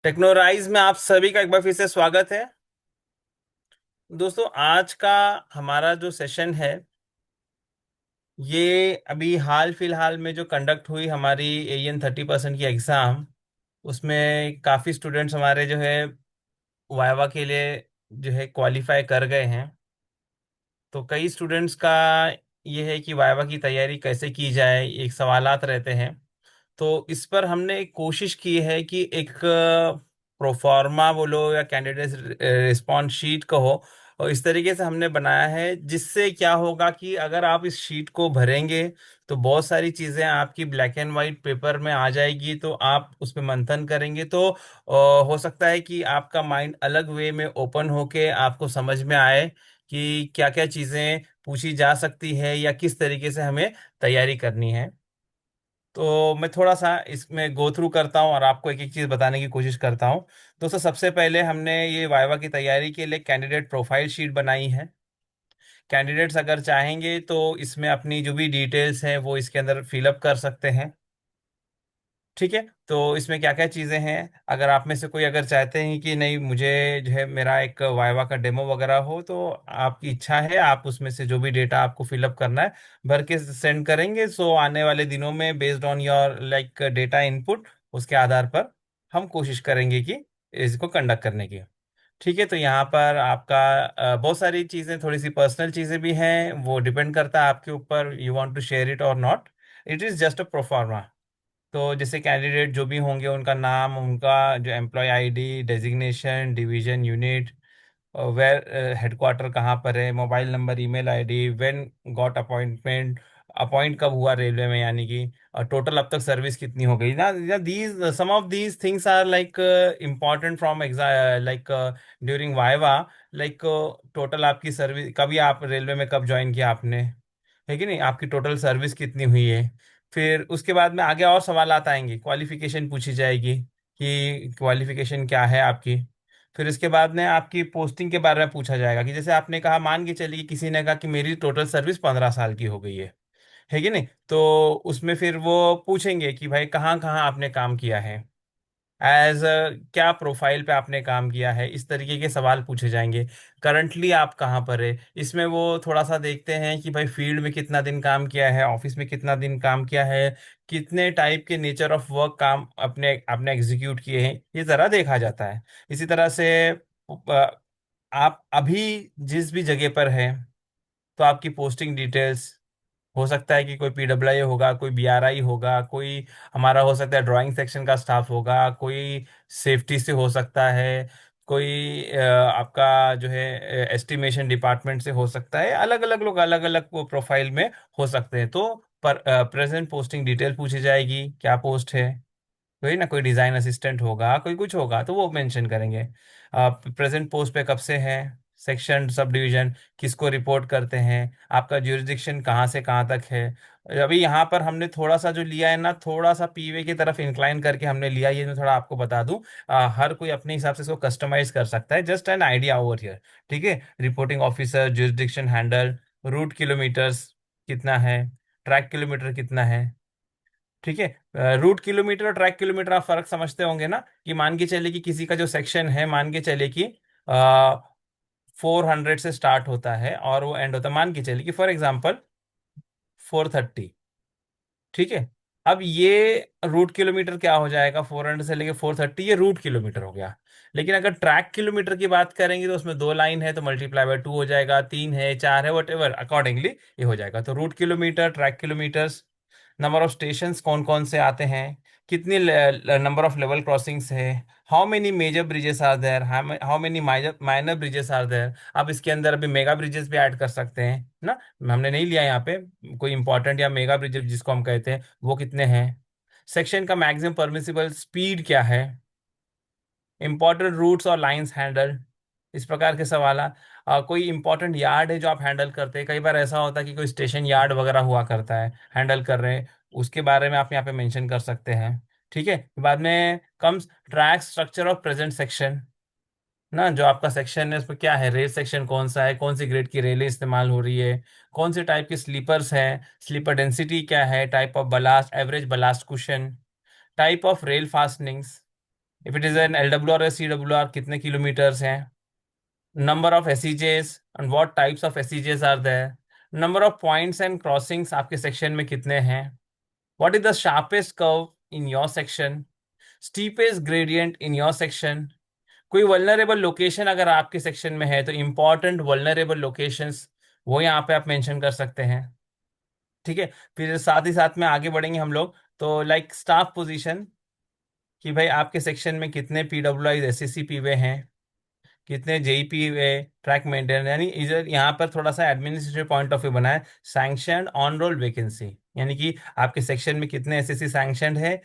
टेक्नोराइज में आप सभी का एक बार फिर से स्वागत है। दोस्तों, आज का हमारा जो सेशन है, ये अभी हाल फिलहाल में जो कंडक्ट हुई हमारी एन 30% की एग्ज़ाम, उसमें काफ़ी स्टूडेंट्स हमारे जो है वाइवा के लिए जो है क्वालिफाई कर गए हैं। तो कई स्टूडेंट्स का ये है कि वाइवा की तैयारी कैसे की जाए, एक सवालात रहते हैं। तो इस पर हमने एक कोशिश की है कि एक प्रोफार्मा बोलो या कैंडिडेट रिस्पॉन्स शीट कहो, और इस तरीके से हमने बनाया है जिससे क्या होगा कि अगर आप इस शीट को भरेंगे तो बहुत सारी चीज़ें आपकी ब्लैक एंड वाइट पेपर में आ जाएगी। तो आप उस पर मंथन करेंगे तो हो सकता है कि आपका माइंड अलग वे में ओपन होके आपको समझ में आए कि क्या क्या चीज़ें पूछी जा सकती है या किस तरीके से हमें तैयारी करनी है। तो मैं थोड़ा सा इसमें गो थ्रू करता हूँ और आपको एक एक चीज़ बताने की कोशिश करता हूँ। दोस्तों, सबसे पहले हमने ये वाइवा की तैयारी के लिए कैंडिडेट प्रोफाइल शीट बनाई है। कैंडिडेट्स अगर चाहेंगे तो इसमें अपनी जो भी डिटेल्स हैं वो इसके अंदर फिलअप कर सकते हैं। ठीक है, तो इसमें क्या क्या चीज़ें हैं, अगर आप में से कोई अगर चाहते हैं कि नहीं मुझे जो है मेरा एक वाइवा का डेमो वगैरह हो, तो आपकी इच्छा है, आप उसमें से जो भी डेटा आपको फिलअप करना है भर के सेंड करेंगे। सो आने वाले दिनों में based on your like data input, उसके आधार पर हम कोशिश करेंगे कि इसको कंडक्ट करने की। ठीक है, तो यहाँ पर आपका बहुत सारी चीज़ें, थोड़ी सी पर्सनल चीज़ें भी हैं, वो डिपेंड करता है आपके ऊपर, you want to share it और not. It is just a proforma. तो जैसे कैंडिडेट जो भी होंगे उनका नाम, उनका जो employ ID, designation, division, unit, where, headquarter कहाँ पर है, mobile number, email ID, when got appointment, appoint कब हुआ रेलवे में, यानी कि टोटल अब तक सर्विस कितनी हो गई ना। These some of these things are like important from exam, like during viva. Like total आपकी सर्विस, कभी आप रेलवे में कब ज्वाइन किया आपने, है कि नहीं, आपकी टोटल सर्विस कितनी हुई है। फिर उसके बाद में आगे और सवाल आएंगे, क्वालिफिकेशन पूछी जाएगी कि क्वालिफिकेशन क्या है आपकी। फिर इसके बाद में आपकी पोस्टिंग के बारे में पूछा जाएगा कि जैसे आपने कहा, मान के चलिए किसी ने कहा कि मेरी टोटल सर्विस 15 साल की हो गई है कि नहीं, तो उसमें फिर वो पूछेंगे कि भाई कहाँ कहाँ आपने काम किया है, एज क्या प्रोफाइल पे आपने काम किया है, इस तरीके के सवाल पूछे जाएंगे। करंटली आप कहाँ पर है, इसमें वो थोड़ा सा देखते हैं कि भाई फील्ड में कितना दिन काम किया है, ऑफिस में कितना दिन काम किया है, कितने टाइप के नेचर ऑफ वर्क काम अपने आपने एग्जीक्यूट किए हैं, ये ज़रा देखा जाता है। इसी तरह से आप अभी जिस भी जगह पर हैं, तो आपकी पोस्टिंग डिटेल्स, हो सकता है कि कोई पीडब्ल्यूआई होगा, कोई बीआरआई होगा, कोई हमारा हो सकता है ड्राइंग सेक्शन का स्टाफ होगा, कोई सेफ्टी से हो सकता है, कोई आपका जो है एस्टिमेशन डिपार्टमेंट से हो सकता है। अलग अलग लोग अलग अलग प्रोफाइल में हो सकते हैं। तो पर प्रेजेंट पोस्टिंग डिटेल पूछी जाएगी, क्या पोस्ट है, कोई ना कोई डिज़ाइन असिस्टेंट होगा, कोई कुछ होगा तो वो मेंशन करेंगे। आप प्रेजेंट पोस्ट पे कब से हैं, सेक्शन, सब डिवीजन, किसको रिपोर्ट करते हैं, आपका ज्यूरिसडिक्शन कहाँ से कहाँ तक है। अभी यहाँ पर हमने थोड़ा सा जो लिया है ना, थोड़ा सा पीवे की तरफ इंक्लाइन करके हमने लिया, ये मैं थोड़ा आपको बता दूं। हर कोई अपने हिसाब से इसको कस्टमाइज कर सकता है, just an idea over here. ठीक है, reporting officer, jurisdiction handle, route kilometres कितना है, ट्रैक किलोमीटर कितना है। ठीक है, रूट किलोमीटर और ट्रैक किलोमीटर आप फर्क समझते होंगे ना, कि मान के चले कि किसी का जो सेक्शन है, मान के चले कि 400 से स्टार्ट होता है और वो एंड होता है, मान के चले कि फॉर एग्जाम्पल 430। ठीक है, अब ये रूट किलोमीटर क्या हो जाएगा, 400 से लेके 430, ये रूट किलोमीटर हो गया। लेकिन अगर ट्रैक किलोमीटर की बात करेंगे तो उसमें दो लाइन है, तो मल्टीप्लाई बाय टू हो जाएगा, तीन है, चार है, वट एवर अकॉर्डिंगली ये हो जाएगा। तो route kilometre, track kilometres, number of stations कौन कौन से आते हैं, कितनी नंबर ऑफ लेवल क्रॉसिंग्स है, how many major bridges are there, how many minor bridges are there. अब इसके अंदर अभी मेगा ब्रिजेस भी ऐड कर सकते हैं ना, हमने नहीं लिया यहाँ पे कोई इंपॉर्टेंट या मेगा ब्रिजेस जिसको हम कहते हैं, वो कितने हैं। सेक्शन का मैक्सिमम परमिसिबल स्पीड क्या है, इंपॉर्टेंट रूट्स और लाइंस हैंडल, इस प्रकार के सवाल। कोई इंपॉर्टेंट यार्ड है जो आप हैंडल करते हैं, कई बार ऐसा होता है कि कोई स्टेशन यार्ड वगैरह हुआ करता है, हैंडल कर रहे हैं, उसके बारे में आप यहाँ पे मेंशन कर सकते हैं। ठीक है, बाद में comes track structure of present section ना, जो आपका सेक्शन है उसमें क्या है, रेल सेक्शन कौन सा है, कौन सी ग्रेड की रेलें इस्तेमाल हो रही है, कौन से टाइप के स्लीपर्स हैं, स्लीपर डेंसिटी क्या है, type of ballast, average ballast cushion, type of rail fastenings, if it is an LWR और CWR कितने किलोमीटर्स हैं, number of SEJs and what types of SEJs are there, number of points and crossings आपके section में कितने हैं, what is the sharpest curve in your section, steepest gradient in your section, कोई vulnerable location अगर आपके section में है तो इंपॉर्टेंट वल्नरेबल लोकेशंस वो यहाँ पे आप मेंशन कर सकते हैं। ठीक है। फिर साथ ही साथ में आगे बढ़ेंगे हम लोग, तो लाइक स्टाफ पोजीशन, कि भाई आपके सेक्शन में कितने PWI SSC पीवे हैं, कितने JEP वे, ट्रैक मेंटेन, यानी इधर यहाँ पर थोड़ा सा एडमिनिस्ट्रेटिव पॉइंट ऑफ व्यू बना है, सैंक्शन ऑन रोल वैकेंसी, यानी कि आपके सेक्शन में कितने SSC सैंक्शन है,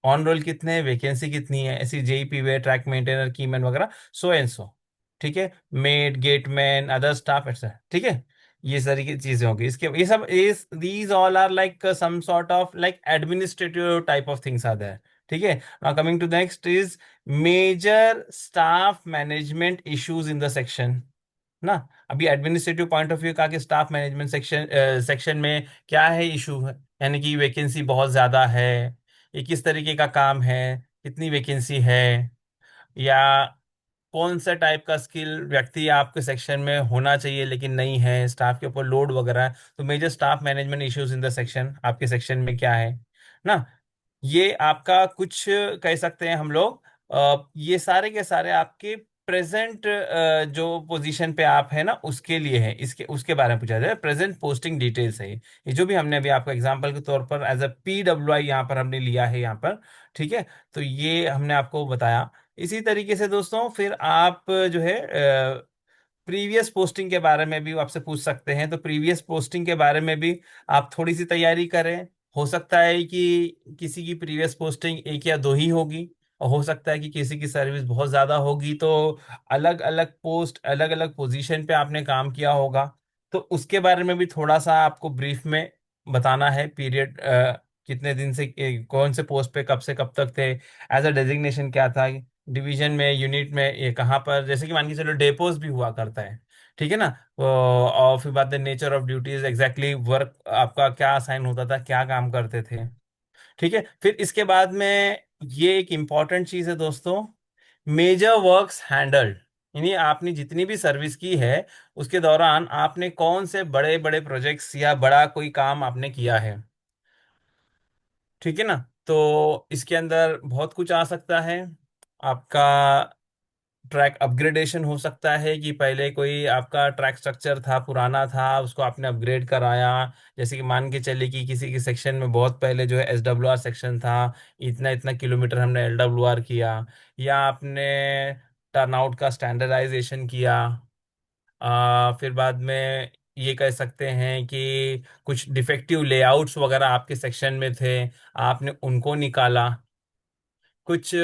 ऑन रोल कितने हैं, वैकेंसी कितनी है, ऐसी JEP वे, ट्रैक मेंटेनर, कीमैन वगैरह, सो एंड सो। ठीक है। Made, gateman, other staff etcetera. ठीक है। ये सारी की चीजें होंगी इसके, ये सब इस these all are like some sort of like administrative type of things are there. ठीक है। Now coming to next is major staff management issues in the section ना। अभी एडमिनिस्ट्रेटिव पॉइंट ऑफ व्यू का कि स्टाफ मैनेजमेंट सेक्शन सेक्शन में क्या है issue है, यानी कि वैकेंसी बहुत ज़्यादा है, ये किस तरीके का काम है, कितनी वैकेंसी है, या कौन सा टाइप का स्किल व्यक्ति आपके सेक्शन में होना चाहिए लेकिन नहीं है, स्टाफ के ऊपर लोड वगैरह है। तो major staff management issues in the section, आपके सेक्शन में क्या है ना। ये आपका कुछ कह सकते हैं हम लोग, ये सारे के सारे आपके प्रेजेंट जो पोजीशन पे आप है ना उसके लिए है, इसके उसके बारे में पूछा जाए, प्रेजेंट पोस्टिंग डिटेल्स है ये जो भी हमने अभी आपको एग्जांपल के तौर पर एज अ PWI यहाँ पर हमने लिया है यहाँ पर। ठीक है। तो ये हमने आपको बताया। इसी तरीके से दोस्तों फिर आप जो है प्रीवियस पोस्टिंग के बारे में भी आपसे पूछ सकते हैं, तो प्रीवियस पोस्टिंग के बारे में भी आप थोड़ी सी तैयारी करें। हो सकता है कि किसी की प्रीवियस पोस्टिंग एक या दो ही होगी, और हो सकता है कि किसी की सर्विस बहुत ज़्यादा होगी, तो अलग अलग पोस्ट, अलग अलग पोजीशन पे आपने काम किया होगा, तो उसके बारे में भी थोड़ा सा आपको ब्रीफ में बताना है। पीरियड कितने दिन से कौन से पोस्ट पे कब से कब तक थे, एज अ डेजिग्नेशन क्या था, डिवीजन में, यूनिट में, ये कहाँ पर, जैसे कि मान के चलो डेपोज भी हुआ करता है। ठीक है ना। और फिर बात है nature of duties, exactly work आपका क्या असाइन होता था, क्या काम करते थे। ठीक है। फिर इसके बाद में ये एक इम्पॉर्टेंट चीज है दोस्तों, मेजर वर्क्स हैंडल्ड, यानी आपने जितनी भी सर्विस की है उसके दौरान आपने कौन से बड़े बड़े प्रोजेक्ट्स या बड़ा कोई काम आपने किया है। ठीक है ना। तो इसके अंदर बहुत कुछ आ सकता है आपका, ट्रैक अपग्रेडेशन हो सकता है कि पहले कोई आपका ट्रैक स्ट्रक्चर था, पुराना था, उसको आपने अपग्रेड कराया। जैसे कि मान के चले कि किसी के सेक्शन में बहुत पहले जो है SWR सेक्शन था, इतना इतना किलोमीटर हमने LWR किया, या आपने टर्नआउट का स्टैंडर्डाइजेशन किया। फिर बाद में ये कह सकते हैं कि कुछ डिफेक्टिव लेआउट्स वगैरह आपके सेक्शन में थे, आपने उनको निकाला। कुछ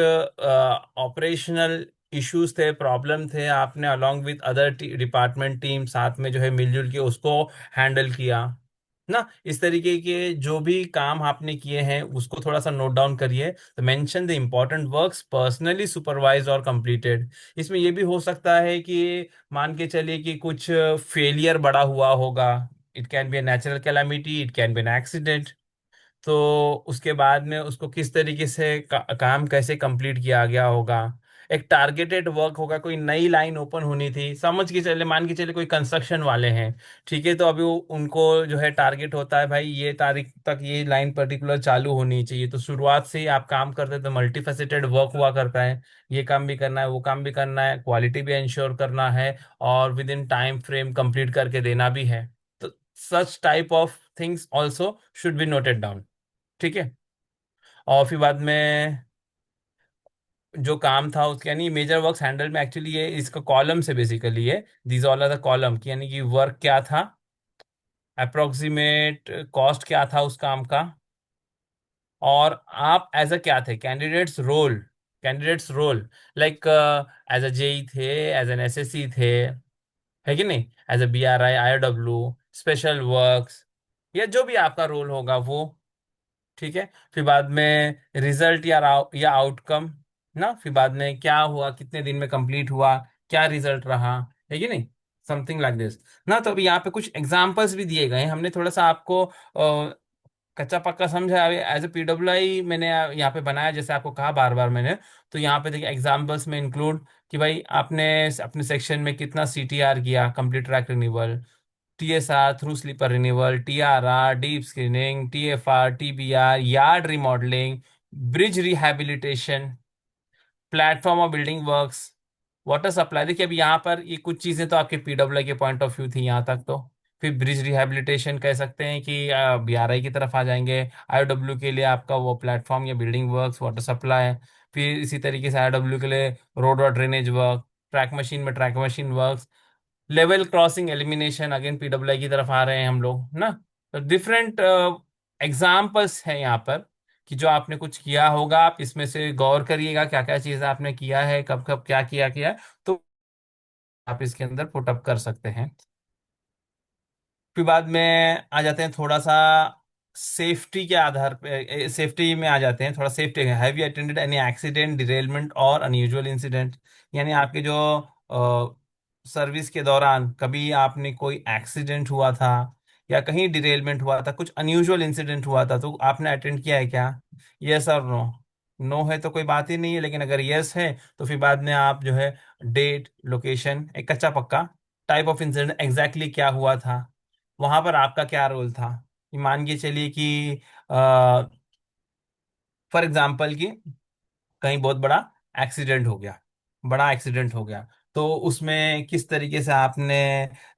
ऑपरेशनल इश्यूज थे, प्रॉब्लम थे, आपने along with other department team साथ में जो है मिलजुल के उसको हैंडल किया ना। इस तरीके के जो भी काम आपने किए हैं उसको थोड़ा सा नोट डाउन करिए। तो mention the important works personally supervise और कंप्लीटेड। इसमें ये भी हो सकता है कि मान के चलिए कि कुछ फेलियर बड़ा हुआ होगा, it can be a natural calamity, it can be an accident, तो उसके बाद में उसको किस तरीके से काम कैसे कंप्लीट किया गया होगा। एक टारगेटेड वर्क होगा, कोई नई लाइन ओपन होनी थी, समझ के चले, मान के चले कोई कंस्ट्रक्शन वाले हैं। ठीक है। तो अभी उनको जो है टारगेट होता है भाई ये तारीख तक ये लाइन पर्टिकुलर चालू होनी चाहिए, तो शुरुआत से ही आप काम करते हैं तो मल्टीफेसेटेड वर्क हुआ करता है, ये काम भी करना है, वो काम भी करना है, क्वालिटी भी इंश्योर करना है, और with in time frame complete करके देना भी है। तो such type of things also should be noted down. ठीक है। और फिर बाद में जो काम था उसके, यानी मेजर वर्क्स हैंडल में एक्चुअली ये इसका कॉलम से बेसिकली है, these all are the column, की यानी कि वर्क क्या था, अप्रोक्सीमेट कॉस्ट क्या था उस काम का, और आप एज अ क्या थे, candidates role like as a JE थे, एज एन एसएससी थे, है कि नहीं, as a BRI, IOW, special works, या जो भी आपका रोल होगा वो। ठीक है। फिर बाद में रिजल्ट या आउटकम ना, फिर बाद में क्या हुआ, कितने दिन में कंप्लीट हुआ, क्या रिजल्ट रहा, है कि नहीं, समथिंग लाइक दिस ना। तो अभी यहाँ पे कुछ एग्जांपल्स भी दिए गए हैं, हमने थोड़ा सा आपको कच्चा पक्का समझा। अभी एज ए पीडब्ल्यूआई मैंने यहाँ पे बनाया, जैसे आपको कहा बार बार मैंने। तो यहाँ पे देखिए एग्जांपल्स में इंक्लूड कि भाई आपने अपने सेक्शन में कितना सीटीआर किया, complete track renewal, TSR through sleeper renewal, TRR deep screening, TFR, TBR, yard remodelling, bridge rehabilitation, platform और बिल्डिंग वर्क्स, वाटर सप्लाई। देखिए अभी यहाँ पर ये कुछ चीजें तो आपके पीडब्ल्यू के पॉइंट ऑफ व्यू थी यहाँ तक तो। फिर ब्रिज रिहैबिलिटेशन कह सकते हैं कि बीआरआई की तरफ आ जाएंगे। आईओडब्ल्यू के लिए आपका वो प्लेटफॉर्म या बिल्डिंग वर्क्स, वाटर सप्लाई। फिर इसी तरीके से आईओडब्ल्यू के लिए रोड और ड्रेनेज वर्क, ट्रैक मशीन में track machine works, level crossing elimination, again PW की तरफ आ रहे हैं हम लोग ना। तो डिफरेंट एग्जाम्पल्स हैं यहाँ पर कि जो आपने कुछ किया होगा, आप इसमें से गौर करिएगा क्या क्या चीज़ आपने किया है, कब कब क्या किया किया। तो आप इसके अंदर पुट अप कर सकते हैं। फिर बाद में आ जाते हैं थोड़ा सा सेफ्टी के आधार पे, सेफ्टी में आ जाते हैं। थोड़ा safety, have you attended any accident, derailment और अनयूजुअल इंसिडेंट। यानी आपके जो सर्विस के दौरान कभी आपने कोई एक्सीडेंट हुआ था या कहीं डिरेलमेंट हुआ था, कुछ अनयूजुअल इंसिडेंट हुआ था, तो आपने अटेंड किया है क्या? यस और नो। नो है तो कोई बात ही नहीं है, लेकिन अगर यस है तो फिर बाद में आप जो है डेट, लोकेशन, एक कच्चा पक्का, टाइप ऑफ इंसिडेंट, एग्जैक्टली क्या हुआ था, वहां पर आपका क्या रोल था। ये मान के चलिए कि फॉर एग्जाम्पल कि कहीं बहुत बड़ा एक्सीडेंट हो गया, बड़ा एक्सीडेंट हो गया, तो उसमें किस तरीके से आपने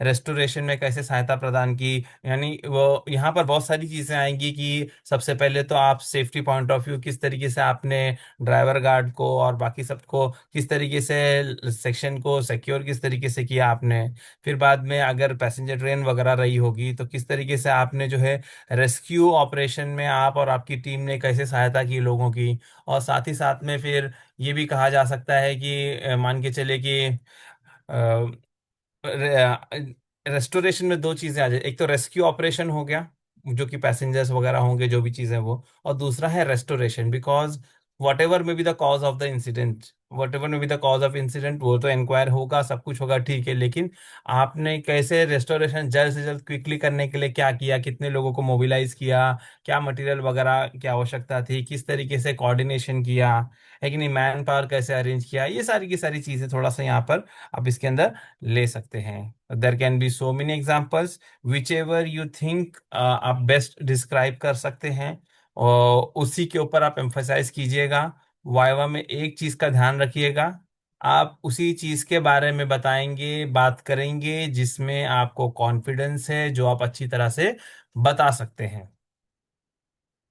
रेस्टोरेशन में कैसे सहायता प्रदान की। यानी वो यहाँ पर बहुत सारी चीजें आएंगी कि सबसे पहले तो आप सेफ्टी पॉइंट ऑफ व्यू किस तरीके से आपने ड्राइवर गार्ड को और बाकी सबको किस तरीके से सेक्शन को सिक्योर किस तरीके से किया आपने। फिर बाद में अगर पैसेंजर ट्रेन वगैरह रही होगी तो किस तरीके से आपने जो है रेस्क्यू ऑपरेशन में आप और आपकी टीम ने कैसे सहायता की लोगों की। और साथ ही साथ में फिर ये भी कहा जा सकता है कि मान के चले कि रेस्टोरेशन में दो चीजें आ जाए, एक तो रेस्क्यू ऑपरेशन हो गया जो कि पैसेंजर्स वगैरह होंगे जो भी चीजें वो, और दूसरा है restoration, because what ever may be the cause of the incident, what ever may be the cause of incident, वो तो इंक्वायर होगा, सब कुछ होगा ठीक है, लेकिन आपने कैसे रेस्टोरेशन जल्द से जल्द क्विकली करने के लिए क्या किया, कितने लोगों को मोबिलाइज किया, क्या मटेरियल वगैरह की आवश्यकता थी, किस तरीके से कोऑर्डिनेशन किया है कि नहीं, मैन पावर कैसे अरेंज किया, ये सारी की सारी चीजें थोड़ा सा यहाँ पर आप इसके अंदर ले सकते हैं। There can be so many examples, which ever you think आप बेस्ट डिस्क्राइब कर सकते हैं, और उसी के ऊपर आप एम्फसाइज कीजिएगा। वाइवा में एक चीज का ध्यान रखिएगा, आप उसी चीज के बारे में बताएंगे, बात करेंगे जिसमें आपको कॉन्फिडेंस है, जो आप अच्छी तरह से बता सकते हैं।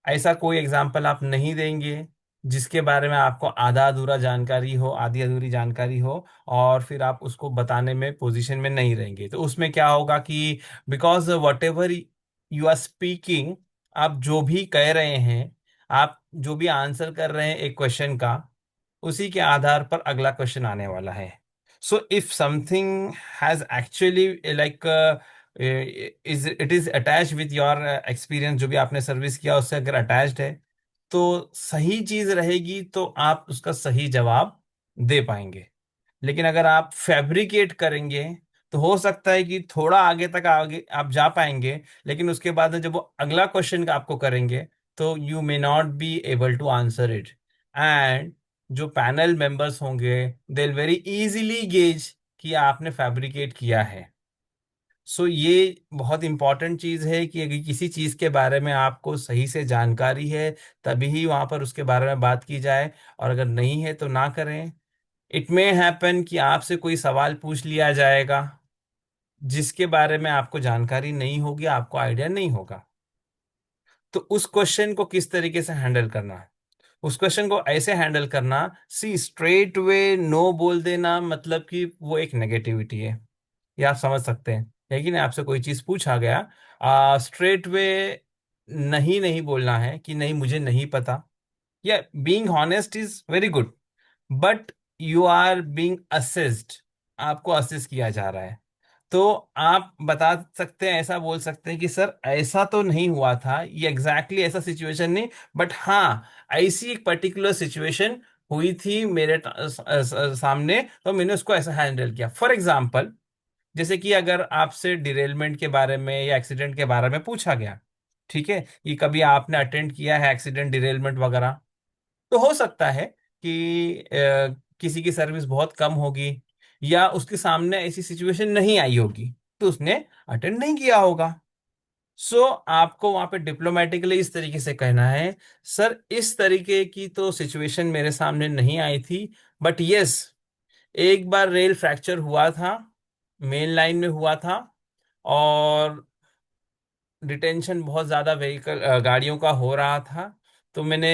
ऐसा कोई एग्जाम्पल आप नहीं देंगे जिसके बारे में आपको आधा अधूरा जानकारी हो, आधी अधूरी जानकारी हो, और फिर आप उसको बताने में पोजीशन में नहीं रहेंगे। तो उसमें क्या होगा कि because what ever you are speaking, आप जो भी कह रहे हैं, आप जो भी आंसर कर रहे हैं एक क्वेश्चन का, उसी के आधार पर अगला क्वेश्चन आने वाला है। So if something has actually like is it is attach with your experience, जो भी आपने सर्विस किया उससे अगर अटैच्ड है, तो सही चीज रहेगी तो आप उसका सही जवाब दे पाएंगे। लेकिन अगर आप फैब्रिकेट करेंगे तो हो सकता है कि थोड़ा आगे तक आगे आप जा पाएंगे, लेकिन उसके बाद में जब वो अगला क्वेश्चन का आपको करेंगे तो you may not be able to answer it. And जो पैनल मेंबर्स होंगे दे वेरी इजीली गेज कि आपने फैब्रिकेट किया है। सो ये बहुत इंपॉर्टेंट चीज है कि अगर किसी चीज के बारे में आपको सही से जानकारी है तभी ही वहां पर उसके बारे में बात की जाए, और अगर नहीं है तो ना करें। इट मे हैपन कि आपसे कोई सवाल पूछ लिया जाएगा जिसके बारे में आपको जानकारी नहीं होगी, आपको आइडिया नहीं होगा। तो उस क्वेश्चन को किस तरीके से हैंडल करना है, उस क्वेश्चन को ऐसे हैंडल करना, सी स्ट्रेट वे नो बोल देना मतलब कि वो एक नेगेटिविटी है, ये आप समझ सकते हैं। लेकिन आपसे कोई चीज पूछा गया, स्ट्रेट वे नहीं नहीं बोलना है कि नहीं मुझे नहीं पता, या being honest is very good, but you are being assessed, आपको असेस किया जा रहा है। तो आप बता सकते हैं, ऐसा बोल सकते हैं कि सर ऐसा तो नहीं हुआ था, ये एग्जैक्टली ऐसा सिचुएशन नहीं, बट हाँ ऐसी एक पर्टिकुलर सिचुएशन हुई थी मेरे सामने, तो मैंने उसको ऐसा हैंडल किया। फॉर एग्जाम्पल, जैसे कि अगर आपसे डिरेलमेंट के बारे में या एक्सीडेंट के बारे में पूछा गया, ठीक है, कि कभी आपने अटेंड किया है एक्सीडेंट डिरेलमेंट वगैरह, तो हो सकता है कि किसी की सर्विस बहुत कम होगी, या उसके सामने ऐसी सिचुएशन नहीं आई होगी, तो उसने अटेंड नहीं किया होगा। सो आपको वहां पे डिप्लोमेटिकली इस तरीके से कहना है, सर इस तरीके की तो सिचुएशन मेरे सामने नहीं आई थी, बट यस, एक बार रेल फ्रैक्चर हुआ था, मेन लाइन में हुआ था, और डिटेंशन बहुत ज़्यादा व्हीकल गाड़ियों का हो रहा था। तो मैंने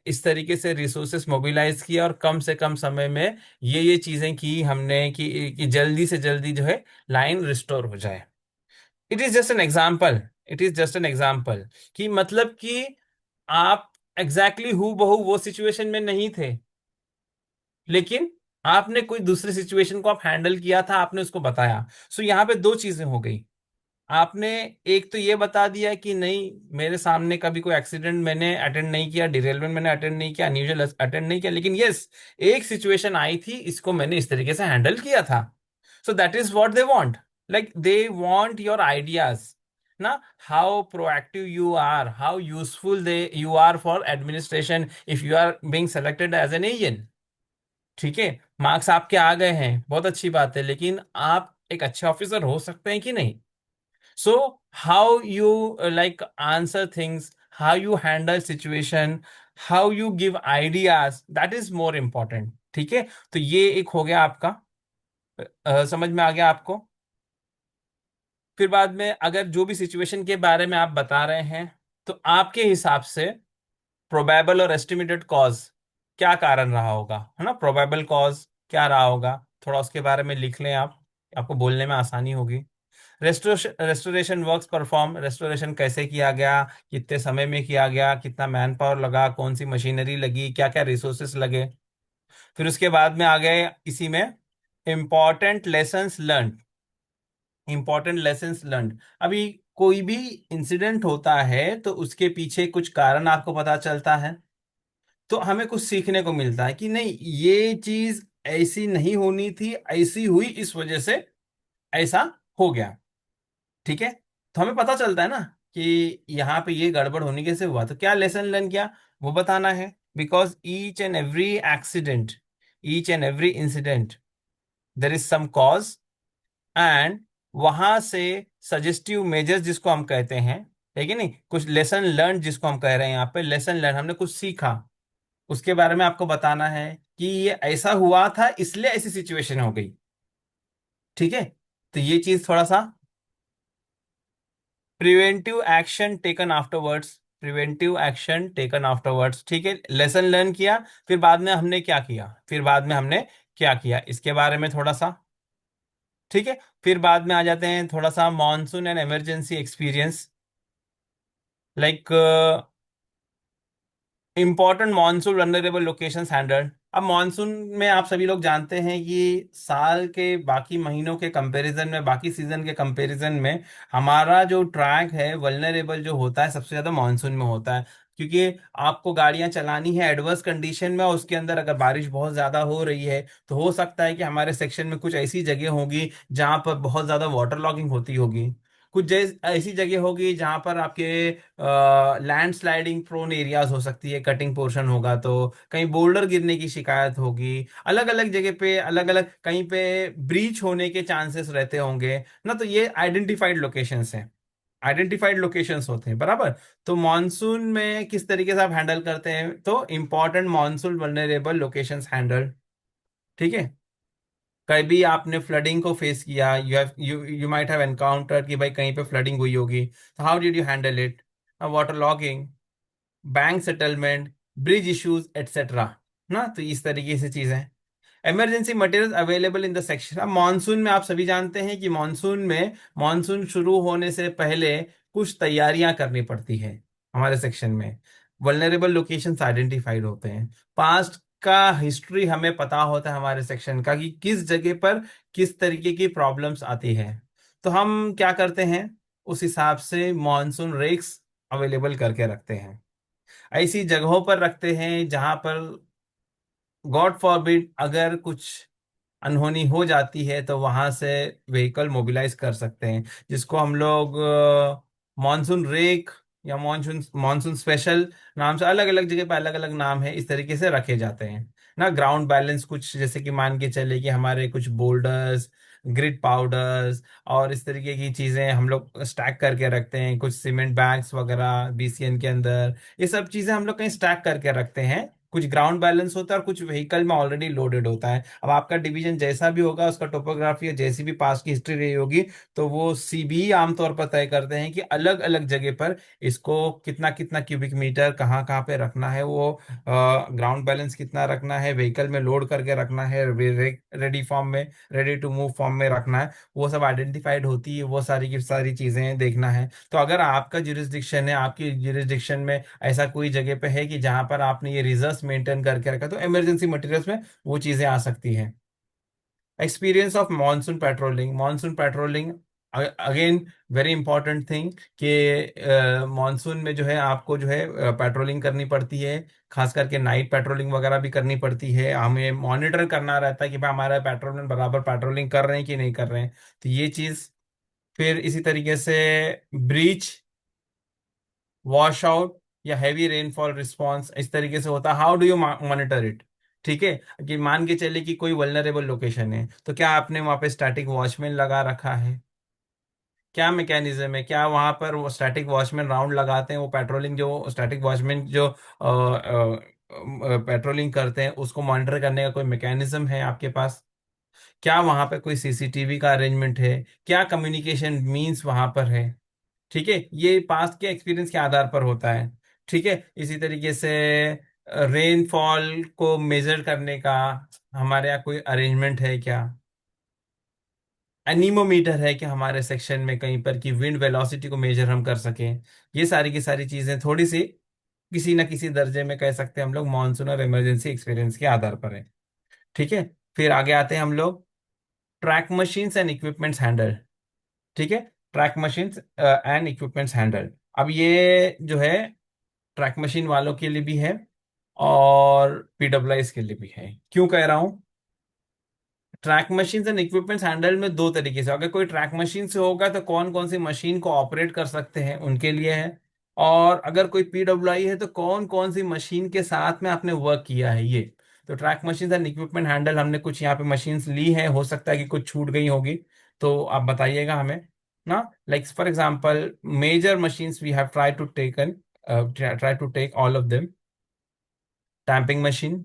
इस तरीके से रिसोर्सेस मोबिलाइज किया और कम से कम समय में ये चीज़ें की हमने कि जल्दी से जल्दी जो है लाइन रिस्टोर हो जाए। It is just an example, it is just an example, कि मतलब कि आप एग्जैक्टली हु बहू वो सिचुएशन में नहीं थे, लेकिन आपने कोई दूसरी सिचुएशन को आप हैंडल किया था, आपने उसको बताया। सो यहाँ पे दो चीजें हो गई। आपने एक तो ये बता दिया कि नहीं, मेरे सामने कभी कोई एक्सीडेंट मैंने अटेंड नहीं किया, डिरेलमेंट मैंने अटेंड नहीं किया, अनयूजुअल अटेंड नहीं किया, लेकिन यस, एक सिचुएशन आई थी, इसको मैंने इस तरीके से हैंडल किया था। So that is what they want, like they want your ideas ना, how proactive you are, how useful they you are for administration if you are being selected as an agent. ठीक है, marks आपके आ गए हैं, बहुत अच्छी बात है, लेकिन आप एक अच्छे ऑफिसर हो सकते हैं कि नहीं? So how you like answer things, how you handle situation, how you give ideas, that is more important। ठीक है, तो ये एक हो गया आपका, समझ में आ गया आपको। फिर बाद में अगर जो भी सिचुएशन के बारे में आप बता रहे हैं, तो आपके हिसाब से प्रोबेबल और एस्टिमेटेड कॉज क्या कारण रहा होगा, है ना, प्रोबेबल कॉज क्या रहा होगा, थोड़ा उसके बारे में लिख लें आप, आपको बोलने में आसानी होगी। Restoration restoration works perform, restoration कैसे किया गया, कितने समय में किया गया, कितना मैन पावर लगा, कौन सी मशीनरी लगी, क्या क्या रिसोर्सेस लगे। फिर उसके बाद में आ गए इसी में important lessons learn, important lessons learn. अभी कोई भी इंसिडेंट होता है तो उसके पीछे कुछ कारण आपको पता चलता है, तो हमें कुछ सीखने को मिलता है कि नहीं, ये चीज ऐसी नहीं होनी थी, ऐसी हुई इस वजह से ऐसा हो गया। ठीक है, तो हमें पता चलता है ना कि यहाँ पे ये गड़बड़ होने कैसे हुआ, तो क्या लेसन लर्न किया वो बताना है। Because each and every accident, each and every incident, there is some cause, and वहां से सजेस्टिव मेजर्स जिसको हम कहते हैं, ठीक है नहीं, कुछ लेसन लर्न जिसको हम कह रहे हैं यहाँ पे, लेसन लर्न हमने कुछ सीखा, उसके बारे में आपको बताना है कि ये ऐसा हुआ था इसलिए ऐसी सिचुएशन हो गई। ठीक है, तो ये चीज थोड़ा सा, preventive action taken afterwards, preventive action taken afterwards, ठीक है, लेसन लर्न किया, फिर बाद में हमने क्या किया, फिर बाद में हमने क्या किया इसके बारे में थोड़ा सा। ठीक है, फिर बाद में आ जाते हैं थोड़ा सा monsoon and emergency experience, like important monsoon vulnerable locations handled. अब मानसून में आप सभी लोग जानते हैं कि साल के बाकी महीनों के कंपैरिजन में, बाकी सीजन के कंपैरिजन में हमारा जो ट्रैक है वल्नरेबल जो होता है सबसे ज्यादा मानसून में होता है, क्योंकि आपको गाड़ियां चलानी है एडवर्स कंडीशन में, और उसके अंदर अगर बारिश बहुत ज्यादा हो रही है तो हो सकता है कि हमारे सेक्शन में कुछ ऐसी जगह होगी जहां पर बहुत ज्यादा वाटर लॉगिंग होती होगी, कुछ ऐसी जगह होगी जहां पर आपके लैंड स्लाइडिंग प्रोन एरियाज हो सकती है, कटिंग पोर्शन होगा तो कहीं बोल्डर गिरने की शिकायत होगी, अलग अलग जगह पे अलग अलग, कहीं पे ब्रीच होने के चांसेस रहते होंगे ना, तो ये आइडेंटिफाइड लोकेशंस हैं, आइडेंटिफाइड लोकेशंस होते हैं बराबर। तो मॉनसून में किस तरीके से आप हैंडल करते हैं, तो important monsoon vulnerable locations handle. ठीक है, कभी आपने फ्लडिंग को फेस किया, यू माइट हैव एनकाउंटर कि भाई कहीं पे फ्लडिंग हुई होगी, तो how did you handle it, water logging, bank settlement, bridge issues etcetera, ना, तो इस तरीके से चीजें। Emergency material available in the section. अब मानसून में आप सभी जानते हैं कि मानसून में, मानसून शुरू होने से पहले कुछ तैयारियां करनी पड़ती है हमारे सेक्शन में, वल्नरेबल लोकेशंस आइडेंटिफाइड होते हैं, पास्ट का हिस्ट्री हमें पता होता है हमारे सेक्शन का कि किस जगह पर किस तरीके की प्रॉब्लम्स आती है, तो हम क्या करते हैं, उस हिसाब से मानसून रेक्स अवेलेबल करके रखते हैं, ऐसी जगहों पर रखते हैं जहां पर गॉड फॉरबिड अगर कुछ अनहोनी हो जाती है तो वहां से व्हीकल मोबिलाइज कर सकते हैं, जिसको हम लोग मानसून रेक या मानसून मानसून स्पेशल नाम से अलग अलग जगह पे अलग अलग नाम है, इस तरीके से रखे जाते हैं ना। ग्राउंड बैलेंस कुछ जैसे कि मान के चले कि हमारे कुछ बोल्डर्स, ग्रिड पाउडर्स और इस तरीके की चीजें हम लोग स्टैक करके रखते हैं, कुछ सीमेंट बैग्स वगैरह बीसीएन के अंदर, ये सब चीजें हम लोग कहीं स्टैक करके रखते हैं। कुछ ग्राउंड बैलेंस होता है और कुछ व्हीकल में ऑलरेडी लोडेड होता है। अब आपका डिवीजन जैसा भी होगा, उसका टोपोग्राफी या जैसी भी पास की हिस्ट्री रही होगी, तो वो सीबी आमतौर पर तय करते हैं कि अलग अलग जगह पर इसको कितना कितना क्यूबिक मीटर कहाँ कहाँ पे रखना है, वो ग्राउंड बैलेंस कितना रखना है, व्हीकल में लोड करके रखना है, रेडी फॉर्म में, रेडी टू मूव फॉर्म में रखना है, वो सब आइडेंटिफाइड होती है, वो सारी की सारी चीजें देखना है। तो अगर आपका जुरिस्डिक्शन है, आपकी जुरिस्डिक्शन में ऐसा कोई जगह पे है कि जहां पर आपने ये रिजर्व्स मेंटेन करके रखा, तो इमरजेंसी मटेरियल्स में वो चीजें आ सकती हैं। Experience of monsoon patrolling, monsoon patrolling again very important thing कि मानसून में जो है आपको जो है पेट्रोलिंग करनी पड़ती है, खास करके नाइट पेट्रोलिंग वगैरह भी करनी पड़ती है। हमें मॉनिटर करना रहता है कि भाई हमारा पेट्रोलिंग बराबर पेट्रोलिंग कर रहे हैं कि नहीं कर रहे हैं, तो ये चीज। फिर इसी तरीके से ब्रीच, वॉश आउट या हैवी रेनफॉल रिस्पॉन्स इस तरीके से होता है। How do you monitor it? ठीक है, कि मान के चले कि कोई वल्नरेबल लोकेशन है, तो क्या आपने वहां पे स्टैटिक वॉचमैन लगा रखा है? क्या मैकेनिज्म है? क्या वहां पर वो स्टैटिक वॉचमैन राउंड लगाते हैं, वो पेट्रोलिंग जो स्टैटिक वॉचमैन जो पेट्रोलिंग करते हैं उसको मॉनिटर करने का कोई मैकेनिज्म है आपके पास? क्या वहां पे कोई सीसीटीवी का अरेंजमेंट है? क्या कम्युनिकेशन मीन्स वहां पर है? ठीक है, ये पास्ट के एक्सपीरियंस के आधार पर होता है। ठीक है, इसी तरीके से रेनफॉल को मेजर करने का हमारे यहाँ कोई अरेंजमेंट है क्या? एनीमोमीटर है कि हमारे सेक्शन में कहीं पर कि विंड वेलोसिटी को मेजर हम कर सकें? ये सारी की सारी चीजें थोड़ी सी किसी न किसी दर्जे में कह सकते हैं हम लोग मानसून और इमरजेंसी एक्सपीरियंस के आधार पर है। ठीक है, फिर आगे आते हैं हम लोग track machines and equipments handle. ठीक है, track machines and equipments handle. अब ये जो है ट्रैक मशीन वालों के लिए भी है और पीडब्ल्यूआईस के लिए भी है। क्यों कह रहा हूं? Track machines and equipments handle में दो तरीके से, अगर कोई ट्रैक मशीन से होगा तो कौन कौन सी मशीन को ऑपरेट कर सकते हैं उनके लिए है, और अगर कोई पीडब्ल्यूआई है तो कौन कौन सी मशीन के साथ में आपने वर्क किया है ये। तो track machines and equipment handle हमने कुछ यहाँ पे मशीन्स ली है, हो सकता है कि कुछ छूट गई होगी, तो आप बताइएगा हमें ना। Like for example major machines we have try to take all of them. Tamping machine,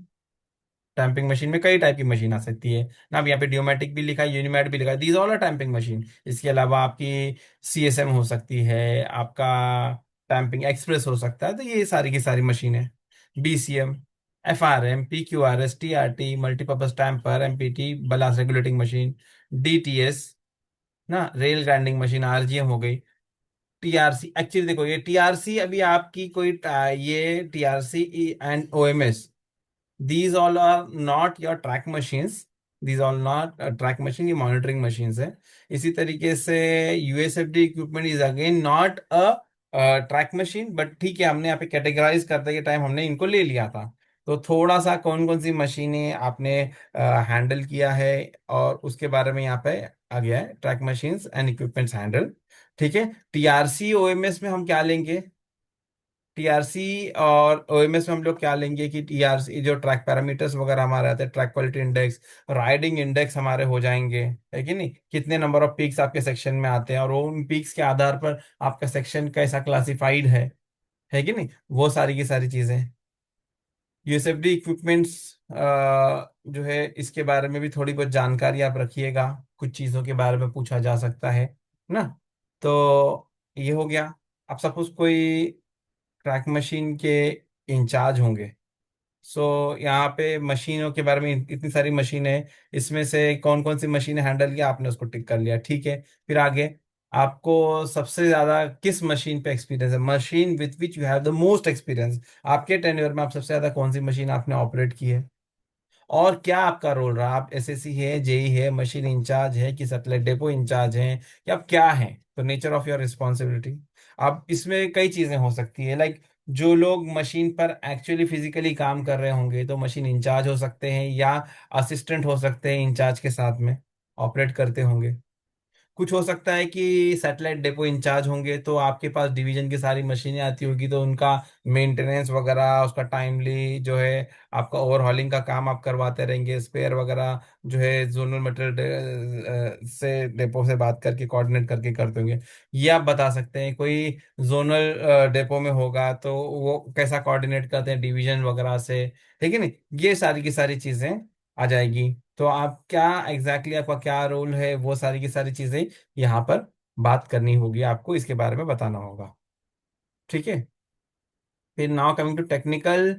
tamping machine में कई टाइप की मशीन आ सकती है ना। अब यहाँ पे ड्यूमेटिक भी लिखा है, यूनिमैट भी लिखा है, these all are tamping machine. इसके अलावा आपकी सीएसएम हो सकती है, आपका टैंपिंग एक्सप्रेस हो सकता है, तो ये सारी की सारी मशीन है। BCM, FRM, PQRS, TRT, multipurpose tamper, MPT, ballast regulating machine, DTS ना, रेल ग्राइंडिंग मशीन, आरजीएम हो गई। टीआरसी एक्चुअली देखो, ये टीआरसी अभी आपकी कोई ये TRC and OMS, these all are not your track machines, these all not track machine, ये monitoring machines है। इसी तरीके से USFD equipment is again not a track machine, but ठीक है, हमने यहाँ पे कैटेगराइज करते के टाइम हमने इनको ले लिया था। तो थोड़ा सा कौन कौन सी मशीनें आपने हैंडल किया है और उसके बारे में यहाँ पे आ गया है, track machines and equipments handle. ठीक है, टीआरसी ओएमएस में हम क्या लेंगे? टीआरसी और ओएमएस में हम लोग क्या लेंगे कि टीआरसी जो ट्रैक पैरामीटर्स वगैरह हमारे आते हैं, track quality index, riding index हमारे हो जाएंगे, है कि नहीं, कितने नंबर ऑफ पीक्स आपके सेक्शन में आते हैं और वो उन पीक्स के आधार पर आपका सेक्शन कैसा क्लासिफाइड है कि नहीं, वो सारी की सारी चीजें। यूएसएफडी इक्विपमेंट्स जो है इसके बारे में भी थोड़ी बहुत जानकारी आप रखिएगा, कुछ चीज़ों के बारे में पूछा जा सकता है ना। तो ये हो गया। अब सपोज कोई ट्रैक मशीन के इंचार्ज होंगे, सो यहाँ पे मशीनों के बारे में इतनी सारी मशीनें हैं, इसमें से कौन कौन सी मशीनें हैंडल किया आपने उसको टिक कर लिया, ठीक है। फिर आगे आपको सबसे ज्यादा किस मशीन पे एक्सपीरियंस है, machine with which you have the most experience, आपके टेन्योर में आप सबसे ज्यादा कौन सी मशीन आपने ऑपरेट की है, और क्या आपका रोल रहा, आप एसएससी है, जेई है, मशीन इंचार्ज है कि सैटेलाइट डेपो इंचार्ज हैं, या आप क्या हैं, तो नेचर ऑफ योर रिस्पॉन्सिबिलिटी। अब इसमें कई चीजें हो सकती है, लाइक जो लोग मशीन पर एक्चुअली फिजिकली काम कर रहे होंगे तो मशीन इंचार्ज हो सकते हैं या असिस्टेंट हो सकते हैं इंचार्ज के साथ में ऑपरेट करते होंगे। कुछ हो सकता है कि सैटेलाइट डेपो इंचार्ज होंगे, तो आपके पास डिवीजन की सारी मशीनें आती होगी, तो उनका मेंटेनेंस वगैरह, उसका टाइमली जो है आपका ओवरहॉलिंग का काम आप करवाते रहेंगे, स्पेयर वगैरह जो है जोनल मटेरियल से डेपो से बात करके कोऑर्डिनेट करके करते होंगे। ये आप बता सकते हैं। कोई जोनल डेपो में होगा तो वो कैसा कोऑर्डिनेट करते हैं डिवीजन वगैरह से, ठीक है नहीं, ये सारी की सारी चीजें आ जाएगी। तो आप क्या एग्जैक्टली आपका क्या रोल है, वो सारी की सारी चीजें यहाँ पर बात करनी होगी, आपको इसके बारे में बताना होगा। ठीक है। फिर now coming to technical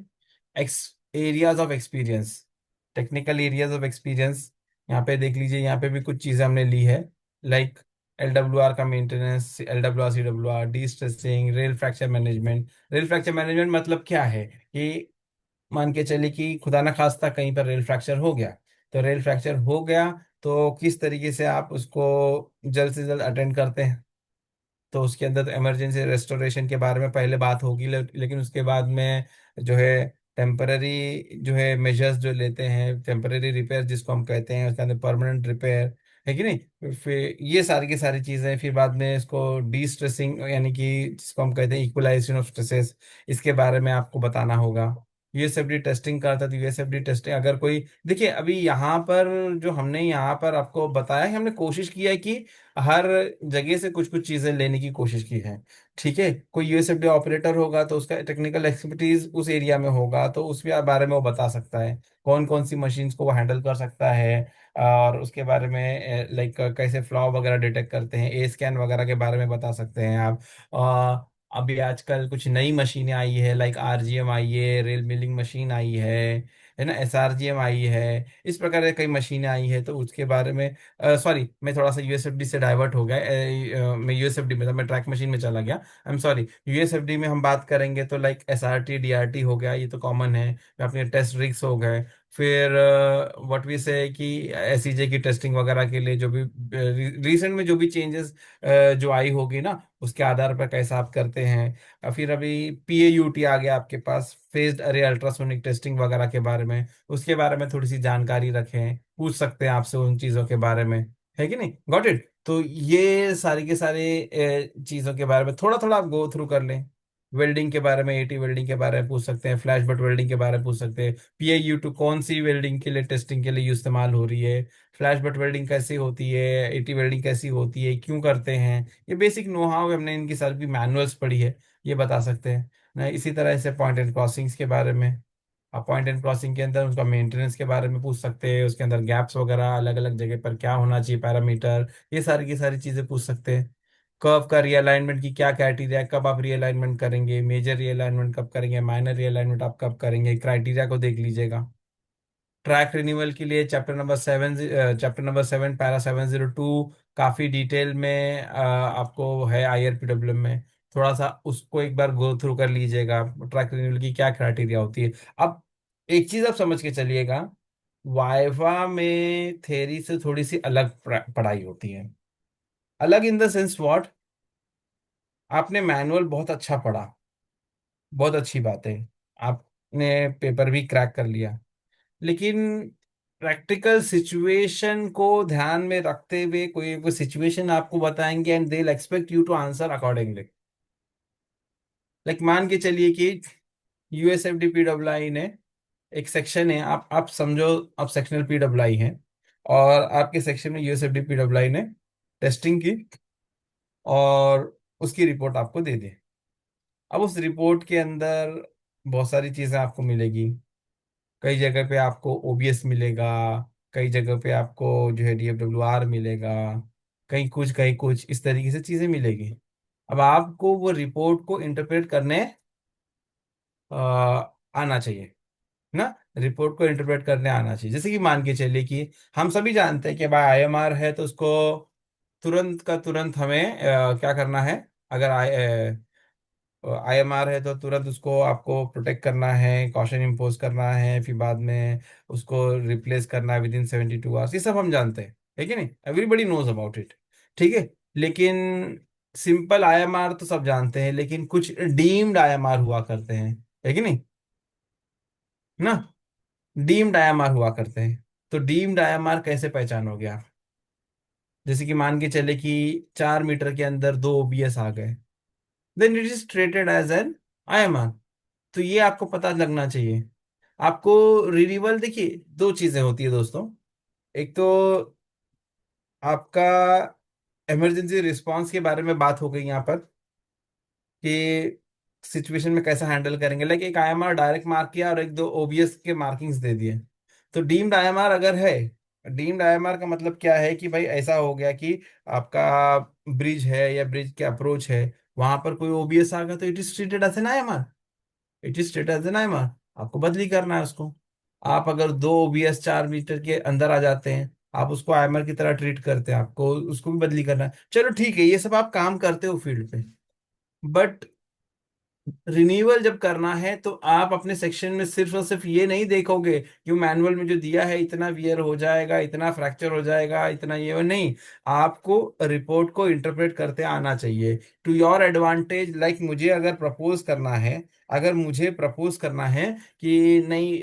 ex areas of experience. Technical areas of experience, यहाँ पे देख लीजिए, यहाँ पे भी कुछ चीज़ें हमने ली है। लाइक LWR का maintenance, LWR CWR, D stressing, rail fracture management. Rail fracture management मतलब क्या है कि मान के चलिए कि खुदा ना खास्ता कहीं पर रेल फ्रैक्चर हो गया, तो रेल फ्रैक्चर हो गया तो किस तरीके से आप उसको जल्द से जल्द अटेंड करते हैं। तो उसके अंदर तो इमरजेंसी रेस्टोरेशन के बारे में पहले बात होगी, लेकिन उसके बाद में जो है टेम्पररी जो है मेजर्स जो लेते हैं, टेम्पररी रिपेयर जिसको हम कहते हैं, उसके अंदर परमानेंट रिपेयर है कि नहीं। फिर ये सारी की सारी चीज़ें, फिर बाद में इसको डी स्ट्रेसिंग यानी कि जिसको हम कहते हैं इक्वलाइजेशन ऑफ स्ट्रेसेस, इसके बारे में आपको बताना होगा। यूएसएफडी टेस्टिंग करता था, यूएसएफडी टेस्टिंग अगर कोई, देखिए अभी यहाँ पर जो हमने यहाँ पर आपको बताया है, हमने कोशिश किया है कि हर जगह से कुछ कुछ चीजें लेने की कोशिश की है। ठीक है, कोई यूएसएफडी ऑपरेटर होगा तो उसका टेक्निकल एक्सपर्टीज उस एरिया में होगा, तो उसके बारे में वो बता सकता है कौन कौन सी मशीन्स को वो हैंडल कर सकता है, और उसके बारे में लाइक कैसे फ्लॉ वगैरह डिटेक्ट करते हैं, ए स्कैन वगैरह के बारे में बता सकते हैं आप। अभी आजकल कुछ नई मशीनें आई है, लाइक RGM आई है, रेल मिलिंग मशीन आई है ना, SRGM आई है। इस प्रकार की कई मशीनें आई है, तो उसके बारे में सॉरी, मैं थोड़ा सा यूएसएफडी से डाइवर्ट हो गया। मैं यूएसएफडी में था, मैं ट्रैक मशीन में चला गया, आई एम सॉरी। यूएसएफडी में हम बात करेंगे तो लाइक SRT DRT हो गया, ये तो कॉमन है। अपने टेस्ट रिग्स हो गए। फिर व्हाट वी से कि SEJ की टेस्टिंग वगैरह के लिए जो भी रिसेंट में जो भी चेंजेस जो आई होगी ना, उसके आधार पर कैसा आप करते हैं। फिर अभी PAUT आ गया आपके पास, फेज्ड अरे अल्ट्रासोनिक टेस्टिंग वगैरह के बारे में, उसके बारे में थोड़ी सी जानकारी रखें, पूछ सकते हैं आपसे उन चीज़ों के बारे में, है कि नहीं, गॉट इट। तो ये सारी के सारे चीज़ों के बारे में थोड़ा थोड़ा आप गो थ्रू कर लें। वेल्डिंग के बारे में, AT वेल्डिंग के बारे में पूछ सकते हैं, फ्लैश बट वेल्डिंग के बारे में पूछ सकते हैं, PAU2 कौन सी वेल्डिंग के लिए टेस्टिंग के लिए इस्तेमाल हो रही है, फ्लैश बट वेल्डिंग कैसी होती है, AT वेल्डिंग कैसी होती है, क्यों करते हैं। ये बेसिक नो हाउ हमने इनकी सारी मैनुअल्स पढ़ी है, ये बता सकते हैं ना। इसी तरह से पॉइंट एंड क्रॉसिंग्स के बारे में, आप पॉइंट एंड क्रॉसिंग के अंदर उसका मेंटेनेंस के बारे में पूछ सकते हैं, उसके अंदर गैप्स वगैरह अलग अलग जगह पर क्या होना चाहिए, पैरामीटर, ये सारी की सारी चीज़ें पूछ सकते हैं। कर्व का रीअलाइनमेंट की क्या क्राइटेरिया है, कब आप रीअलाइनमेंट करेंगे, मेजर रीअलाइनमेंट कब करेंगे, माइनर रीअलाइनमेंट आप कब करेंगे, क्राइटेरिया को देख लीजिएगा। ट्रैक रिन्यूअल के लिए चैप्टर नंबर 7 पैरा 702 काफी डिटेल में आपको है IRPW में, थोड़ा सा उसको एक बार गो थ्रू कर लीजिएगा, ट्रैक रिन्यूअल की क्या क्राइटेरिया होती है। अब एक चीज आप समझ के चलिएगा, वाइवा में थेरी से थोड़ी सी अलग पढ़ाई होती है। अलग इन द सेंस व्हाट, आपने मैनुअल बहुत अच्छा पढ़ा, बहुत अच्छी बात है, आपने पेपर भी क्रैक कर लिया, लेकिन प्रैक्टिकल सिचुएशन को ध्यान में रखते हुए कोई कोई सिचुएशन आपको बताएंगे and they will expect you to answer accordingly. Like मान के चलिए कि USFD PWI ने एक सेक्शन है, आप समझो, आप सेक्शनल PWI हैं, और आपके सेक्शन में USFD PWI ने टेस्टिंग की और उसकी रिपोर्ट आपको दे दे। अब उस रिपोर्ट के अंदर बहुत सारी चीज़ें आपको मिलेगी। कई जगह पे आपको OBS मिलेगा, कई जगह पे आपको जो है DFWR मिलेगा, कहीं कुछ इस तरीके से चीज़ें मिलेगी। अब आपको वो रिपोर्ट को इंटरप्रेट करने आना चाहिए ना, रिपोर्ट को इंटरप्रेट करने आना चाहिए। जैसे कि मान के चलिए कि हम सभी जानते हैं कि भाई IMR है तो उसको तुरंत का तुरंत हमें क्या करना है। अगर IMR है तो तुरंत उसको आपको प्रोटेक्ट करना है, कॉशन इम्पोज करना है, फिर बाद में उसको रिप्लेस करना है विद इन 72 आवर्स, ये सब हम जानते हैं, है कि नहीं, एवरीबडी नोज अबाउट इट। ठीक है, लेकिन सिंपल IMR तो सब जानते हैं, लेकिन कुछ डीम्ड IMR हुआ करते हैं, है कि नहीं, ना, डीम्ड IMR हुआ करते हैं। तो डीम्ड IMR कैसे पहचानोगे आप। जैसे कि मान के चले कि 4 मीटर के अंदर दो ओबीएस आ गए, then it is treated as an IMR. तो ये आपको पता लगना चाहिए। आपको रिन्यूअल, देखिए दो चीजें होती है दोस्तों। एक तो आपका इमरजेंसी रिस्पांस के बारे में बात हो गई यहाँ पर, कि सिचुएशन में कैसा हैंडल करेंगे। लाइक एक आईएमआर डायरेक्ट मार्क किया और एक दो ओबीएस के मार्किंग्स दे दिए। तो डीम्ड आईएमआर अगर है, डीम्ड आईएमआर का मतलब क्या है कि भाई ऐसा हो गया कि आपका ब्रिज है या ब्रिज के अप्रोच है, वहां पर कोई ओबीएस आ गया, तो it is treated as an IMR. It is treated as an IMR. आपको बदली करना है उसको। आप अगर दो ओबीएस 4 मीटर के अंदर आ जाते हैं, आप उसको आईएमआर की तरह ट्रीट करते हैं, आपको उसको भी बदली करना है। चलो ठीक है, ये सब आप काम करते हो फील्ड पे। बट रिन्यूअल जब करना है तो आप अपने सेक्शन में सिर्फ और सिर्फ ये नहीं देखोगे कि मैनुअल में जो दिया है इतना वियर हो जाएगा, इतना फ्रैक्चर हो जाएगा, इतना ये वो नहीं। आपको रिपोर्ट को इंटरप्रेट करते आना चाहिए टू योर एडवांटेज। लाइक मुझे अगर प्रपोज करना है, अगर मुझे प्रपोज करना है कि नहीं,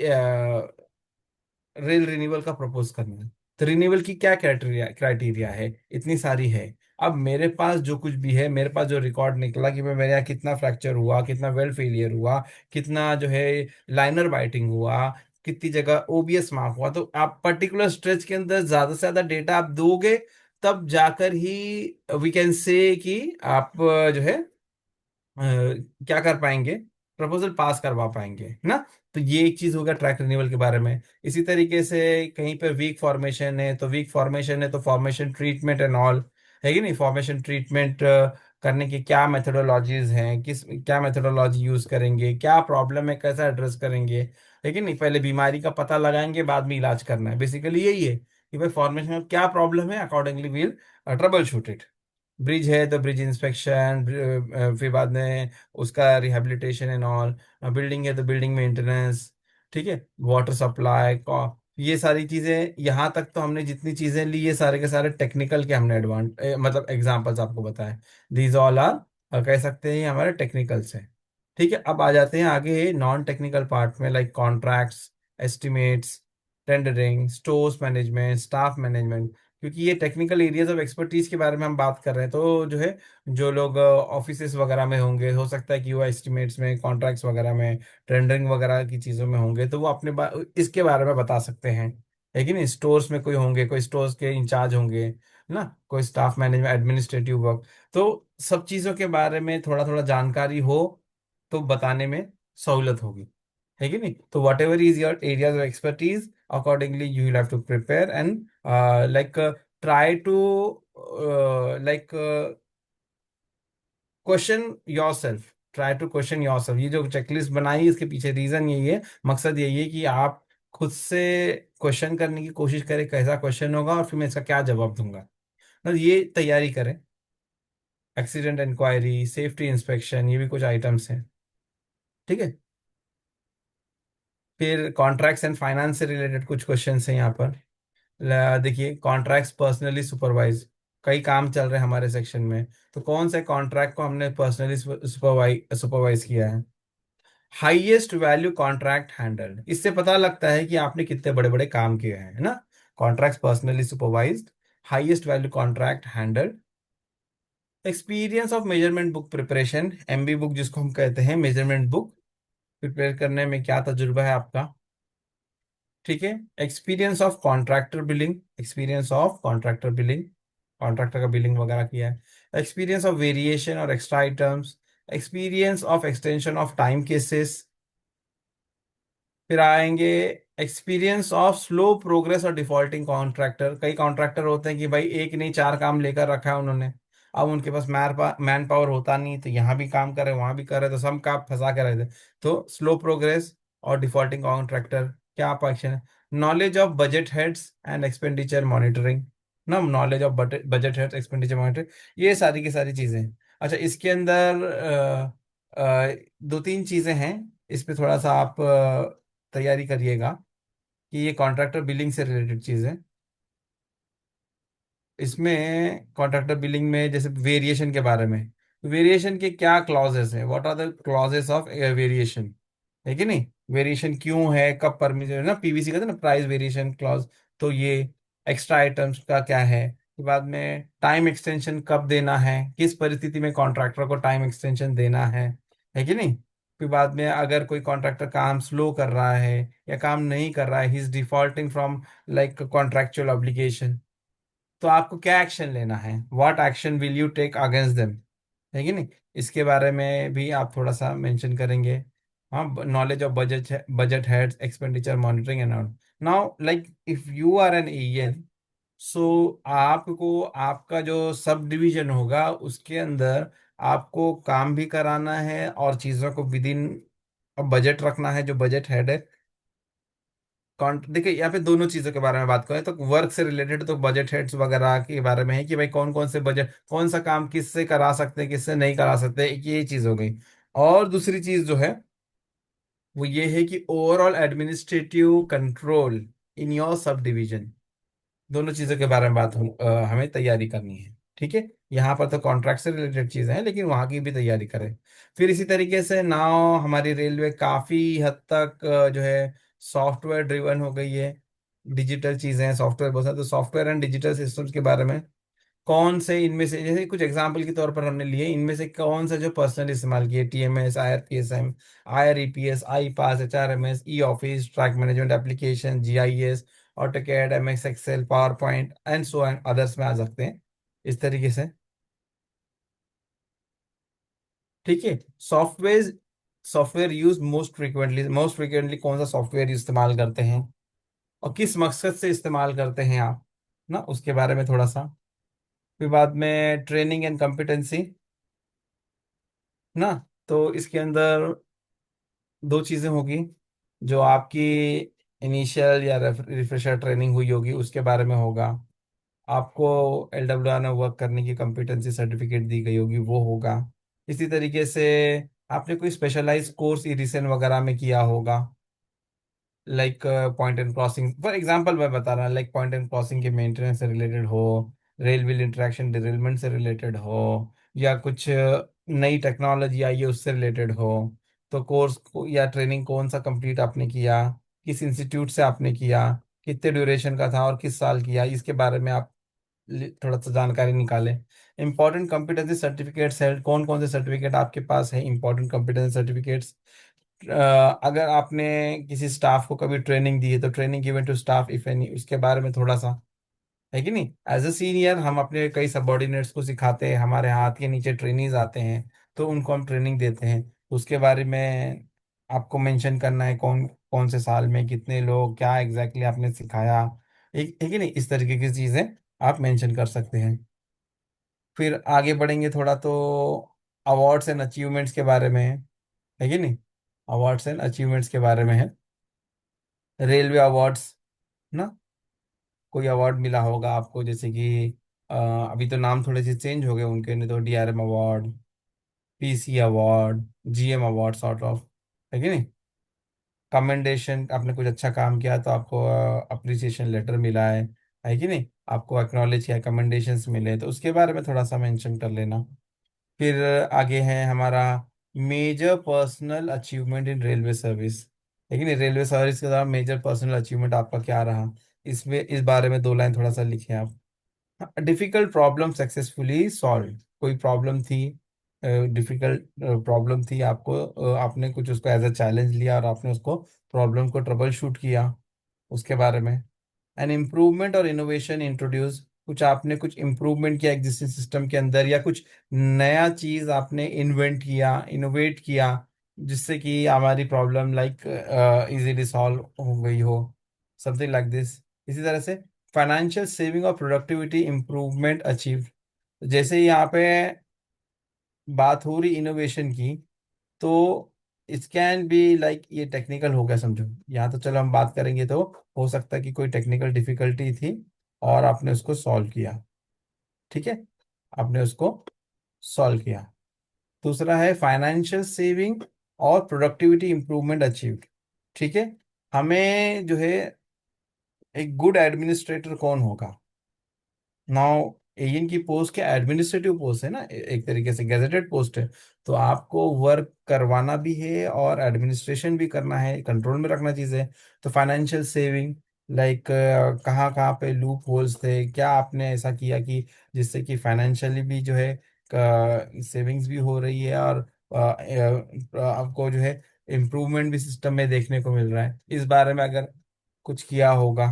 रेल रिन्यूअल का प्रपोज करना है, तो रिन्यूअल की क्या क्राइटेरिया क्राइटेरिया है, इतनी सारी है। अब मेरे पास जो कुछ भी है, मेरे पास जो रिकॉर्ड निकला कि मैं मेरे यहाँ कितना फ्रैक्चर हुआ, कितना वेल फेलियर हुआ, कितना जो है लाइनर बाइटिंग हुआ, कितनी जगह ओबीएस मार्क हुआ, तो आप पर्टिकुलर स्ट्रेच के अंदर ज्यादा से ज्यादा डेटा आप दोगे, तब जाकर ही वी कैन से कि आप जो है क्या कर पाएंगे, प्रपोजल पास करवा पाएंगे, है ना। तो ये एक चीज होगा ट्रैक रिन्यूअल के बारे में। इसी तरीके से कहीं पे वीक फॉर्मेशन है, तो वीक फॉर्मेशन है तो फॉर्मेशन ट्रीटमेंट एंड ऑल, है कि नहीं। फॉर्मेशन ट्रीटमेंट करने की क्या मेथोडोलॉजीज हैं, किस क्या मेथोडोलॉजी यूज करेंगे, क्या प्रॉब्लम है, कैसा एड्रेस करेंगे, है कि नहीं। पहले बीमारी का पता लगाएंगे, बाद में इलाज करना है, बेसिकली यही है कि भाई फॉर्मेशन में क्या प्रॉब्लम है, accordingly we'll troubleshoot it. Bridge है तो ब्रिज इंस्पेक्शन, फिर बाद में उसका रिहेबिलिटेशन एंड ऑल। बिल्डिंग है तो बिल्डिंग मेंटेनेंस, ठीक है, वाटर सप्लाई, ये सारी चीजें। यहाँ तक तो हमने जितनी चीजें ली, ये सारे के सारे टेक्निकल के हमने मतलब एग्जांपल्स आपको बताए। दीज ऑल आर, कह सकते हैं ये हमारे टेक्निकल्स हैं। ठीक है, अब आ जाते हैं आगे नॉन टेक्निकल पार्ट में, like contracts, estimates, tendering, stores management, staff management. क्योंकि ये टेक्निकल एरियाज ऑफ एक्सपर्टीज के बारे में हम बात कर रहे हैं, तो जो है जो लोग ऑफिसेस वगैरह में होंगे, हो सकता है कि वो एस्टिमेट्स में, कॉन्ट्रैक्ट्स वगैरह में, टेंडरिंग वगैरह की चीज़ों में होंगे, तो वो इसके बारे में बता सकते हैं, है कि नहीं। स्टोर्स में कोई होंगे, कोई स्टोर्स के इंचार्ज होंगे ना, कोई स्टाफ मैनेजमेंट, एडमिनिस्ट्रेटिव वर्क। तो सब चीज़ों के बारे में थोड़ा थोड़ा जानकारी हो तो बताने में सहूलत होगी, है कि नहीं। तो what ever is your areas of expertise, accordingly you will have to prepare and try to question yourself. Try to question yourself. ये जो चेकलिस्ट बनाई, इसके पीछे रीजन यही है, मकसद यही है कि आप खुद से क्वेश्चन करने की कोशिश करें, कैसा क्वेश्चन होगा और फिर मैं इसका क्या जवाब दूंगा। तो ये तैयारी करें। एक्सीडेंट इंक्वायरी, सेफ्टी इंस्पेक्शन, ये भी कुछ आइटम्स हैं, ठीक है। फिर कॉन्ट्रैक्ट्स एंड फाइनेंस से रिलेटेड कुछ क्वेश्चंस हैं यहाँ पर। देखिए, कॉन्ट्रैक्ट्स पर्सनली सुपरवाइज, कई काम चल रहे हैं हमारे सेक्शन में, तो कौन से कॉन्ट्रैक्ट को हमने पर्सनली सुपरवाइज किया है। हाईएस्ट वैल्यू कॉन्ट्रैक्ट हैंडल्ड, इससे पता लगता है कि आपने कितने बड़े बड़े काम किए हैं, है ना। Contracts personally supervised, highest value contract handled. Experience of measurement book preparation, MB book जिसको हम कहते हैं, मेजरमेंट बुक प्रिपेयर करने में क्या तजुर्बा है आपका, ठीक है। Experience of contractor billing, experience of contractor billing, contractor का बिलिंग वगैरह किया है। एक्सपीरियंस ऑफ वेरिएशन और extra items, experience of extension of time cases. फिर आएंगे एक्सपीरियंस ऑफ स्लो प्रोग्रेस और डिफॉल्टिंग कॉन्ट्रैक्टर। कई कॉन्ट्रैक्टर होते हैं कि भाई एक नहीं चार काम लेकर रखा है उन्होंने, अब उनके पास मैन पावर होता नहीं, तो यहाँ भी काम करे वहां भी करे, तो सब काम फंसा के रहते। तो स्लो प्रोग्रेस और डिफॉल्टिंग कॉन्ट्रैक्टर क्या आप एक्शन है। Knowledge of budget heads and expenditure monitoring, ना, knowledge of budget heads, expenditure monitoring, ये सारी की सारी चीजें हैं। अच्छा, इसके अंदर दो तीन चीजें हैं, इस पे थोड़ा सा आप तैयारी करिएगा कि ये कॉन्ट्रैक्टर बिलिंग से रिलेटेड चीज़ है। इसमें कॉन्ट्रैक्टर बिलिंग में जैसे वेरिएशन के बारे में, वेरिएशन के क्या क्लॉजेस हैं, what are the clauses of variation, है कि नहीं। वेरिएशन क्यों है, कब परमिशन है ना, पीवीसी का था ना, प्राइस वेरिएशन क्लॉज। तो ये एक्स्ट्रा आइटम्स का क्या है, फिर बाद में टाइम एक्सटेंशन कब देना है, किस परिस्थिति में कॉन्ट्रैक्टर को टाइम एक्सटेंशन देना है कि नहीं। फिर बाद में अगर कोई कॉन्ट्रैक्टर काम स्लो कर रहा है या काम नहीं कर रहा है, he is defaulting from like contractual obligation, तो आपको क्या एक्शन लेना है, what action will you take against them, है कि नहीं। इसके बारे में भी आप थोड़ा सा मेंशन करेंगे। हाँ, knowledge of budget, budget heads, expenditure monitoring and all. Now like if you are an AEN, so आपको आपका जो सब डिवीजन होगा उसके अंदर आपको काम भी कराना है और चीज़ों को विद इन बजट रखना है, जो बजट हेड है। देखिए यहाँ पे दोनों चीजों के बारे में बात करें तो वर्क से रिलेटेड तो बजट हेड्स वगैरह के बारे में है कि भाई कौन कौन से बजट, कौन सा काम किससे करा सकते हैं, किससे नहीं करा सकते, एक ये चीज हो गई। और दूसरी चीज जो है वो ये है कि overall administrative control in your sub division. दोनों चीजों के बारे में हमें तैयारी करनी है, ठीक है। यहाँ पर तो कॉन्ट्रैक्ट से रिलेटेड चीजें हैं लेकिन वहाँ की भी तैयारी करें। फिर इसी तरीके से नाउ हमारी रेलवे काफी हद तक जो है सॉफ्टवेयर ड्रिवन हो गई है। डिजिटल चीजें हैं, सॉफ्टवेयर बहुत सारे, तो सॉफ्टवेयर एंड डिजिटल सिस्टम्स के बारे में कौन से इनमें से, जैसे कुछ एग्जांपल के तौर पर हमने लिए, इनमें से कौन सा जो पर्सनल इस्तेमाल किए, TMS, IRPSM, IREPS, I pass, HRMS, e office, track management application, GIS, AutoCAD, MS Excel, power point and so and others में आ सकते हैं इस तरीके से, ठीक है। Software, software use most frequently कौन सा सॉफ्टवेयर इस्तेमाल करते हैं और किस मकसद से इस्तेमाल करते हैं आप, ना उसके बारे में थोड़ा सा। फिर बाद में ट्रेनिंग एंड कॉम्पिटेंसी, ना, तो इसके अंदर दो चीजें होगी। जो आपकी इनिशियल या रिफ्रेशर ट्रेनिंग हुई होगी उसके बारे में होगा। आपको एलडब्ल्यूआर में वर्क करने की कॉम्पिटेंसी सर्टिफिकेट दी गई होगी, वो होगा। इसी तरीके से आपने कोई स्पेशलाइज कोर्स इरिसन वगैरह में किया होगा, like point and crossing for example मैं बता रहा हूँ, लाइक पॉइंट एंड क्रॉसिंग के मेंटेनेंस से रिलेटेड हो, रेल व्हील इंटरेक्शन डिरेलमेंट से रिलेटेड हो, या कुछ नई टेक्नोलॉजी आई है उससे रिलेटेड हो। तो कोर्स या ट्रेनिंग कौन सा कंप्लीट आपने किया, किस इंस्टीट्यूट से आपने किया, कितने ड्यूरेशन का था और किस साल किया, इसके बारे में आप थोड़ा सा जानकारी निकालें। इंपॉर्टेंट कॉम्पिटेंसी सर्टिफिकेट्स है, कौन कौन से सर्टिफिकेट आपके पास है इंपॉर्टेंट कॉम्पिटेंसी सर्टिफिकेट्स। अगर आपने किसी स्टाफ को कभी ट्रेनिंग दी है तो training given to staff if any, उसके बारे में थोड़ा सा, है कि नहीं। एज अ सीनियर हम अपने कई सबॉर्डिनेट्स को सिखाते हैं, हमारे हाथ के नीचे ट्रेनीज आते हैं तो उनको हम ट्रेनिंग देते हैं, तो उसके बारे में आपको मेंशन करना है कौन कौन से साल में कितने लोग, क्या एग्जैक्टली आपने सिखाया, एक है कि नहीं, इस तरीके की चीज़ें आप मेंशन कर सकते हैं। फिर आगे बढ़ेंगे थोड़ा तो अवार्ड्स एंड अचीवमेंट्स के बारे में है कि नहीं। अवार्ड्स एंड अचीवमेंट्स के बारे में है, रेलवे अवार्ड्स, ना, कोई अवार्ड मिला होगा आपको, जैसे कि अभी तो नाम थोड़े से चेंज हो गए उनके, नहीं तो DRM award, PC award, GM award sort of, है कि नहीं। कमेंडेशन, आपने कुछ अच्छा काम किया तो आपको अप्रिसिएशन लेटर मिला है कि नहीं, आपको एक्नॉलेज किया, कमेंडेशंस मिले, तो उसके बारे में थोड़ा सा मेंशन कर लेना। फिर आगे है हमारा major personal achievement in railway service, लेकिन रेलवे सर्विस के दौरान मेजर पर्सनल अचीवमेंट आपका क्या रहा, इसमें इस बारे में दो लाइन थोड़ा सा लिखें आप। डिफिकल्ट प्रॉब्लम सक्सेसफुली सॉल्व, कोई प्रॉब्लम थी, डिफिकल्ट प्रॉब्लम थी आपको, आपने कुछ उसको एज अ चैलेंज लिया और आपने उसको प्रॉब्लम को ट्रबल शूट किया, उसके बारे में। एन इम्प्रूवमेंट और इनोवेशन इंट्रोड्यूस, कुछ आपने कुछ इम्प्रूवमेंट किया एग्जिस्टिंग सिस्टम के अंदर, या कुछ नया चीज आपने इन्वेंट किया, इनोवेट किया, जिससे कि हमारी प्रॉब्लम लाइक इजीली सॉल्व हो गई हो, समथिंग लाइक दिस। इसी तरह से फाइनेंशियल सेविंग और प्रोडक्टिविटी इंप्रूवमेंट अचीव, जैसे ही यहाँ पे बात हो रही इनोवेशन की, तो इट कैन बी लाइक, ये टेक्निकल हो गया समझो, यहाँ तो चलो हम बात करेंगे तो हो सकता है कि कोई टेक्निकल डिफिकल्टी थी और आपने उसको सॉल्व किया, ठीक है, आपने उसको सॉल्व किया। दूसरा है फाइनेंशियल सेविंग और प्रोडक्टिविटी इंप्रूवमेंट अचीव्ड, ठीक है। हमें जो है एक गुड एडमिनिस्ट्रेटर कौन होगा, नाउ एएन की पोस्ट क्या एडमिनिस्ट्रेटिव पोस्ट है ना, एक तरीके से गैजेटेड पोस्ट है, तो आपको वर्क करवाना भी है और एडमिनिस्ट्रेशन भी करना है, कंट्रोल में रखना चीजें। तो फाइनेंशियल सेविंग, लाइक कहाँ कहाँ पे लूप होल्स थे, क्या आपने ऐसा किया कि जिससे कि फाइनेंशियली भी जो है सेविंग्स भी हो रही है, और आपको जो है इम्प्रूवमेंट भी सिस्टम में देखने को मिल रहा है। इस बारे में अगर कुछ किया होगा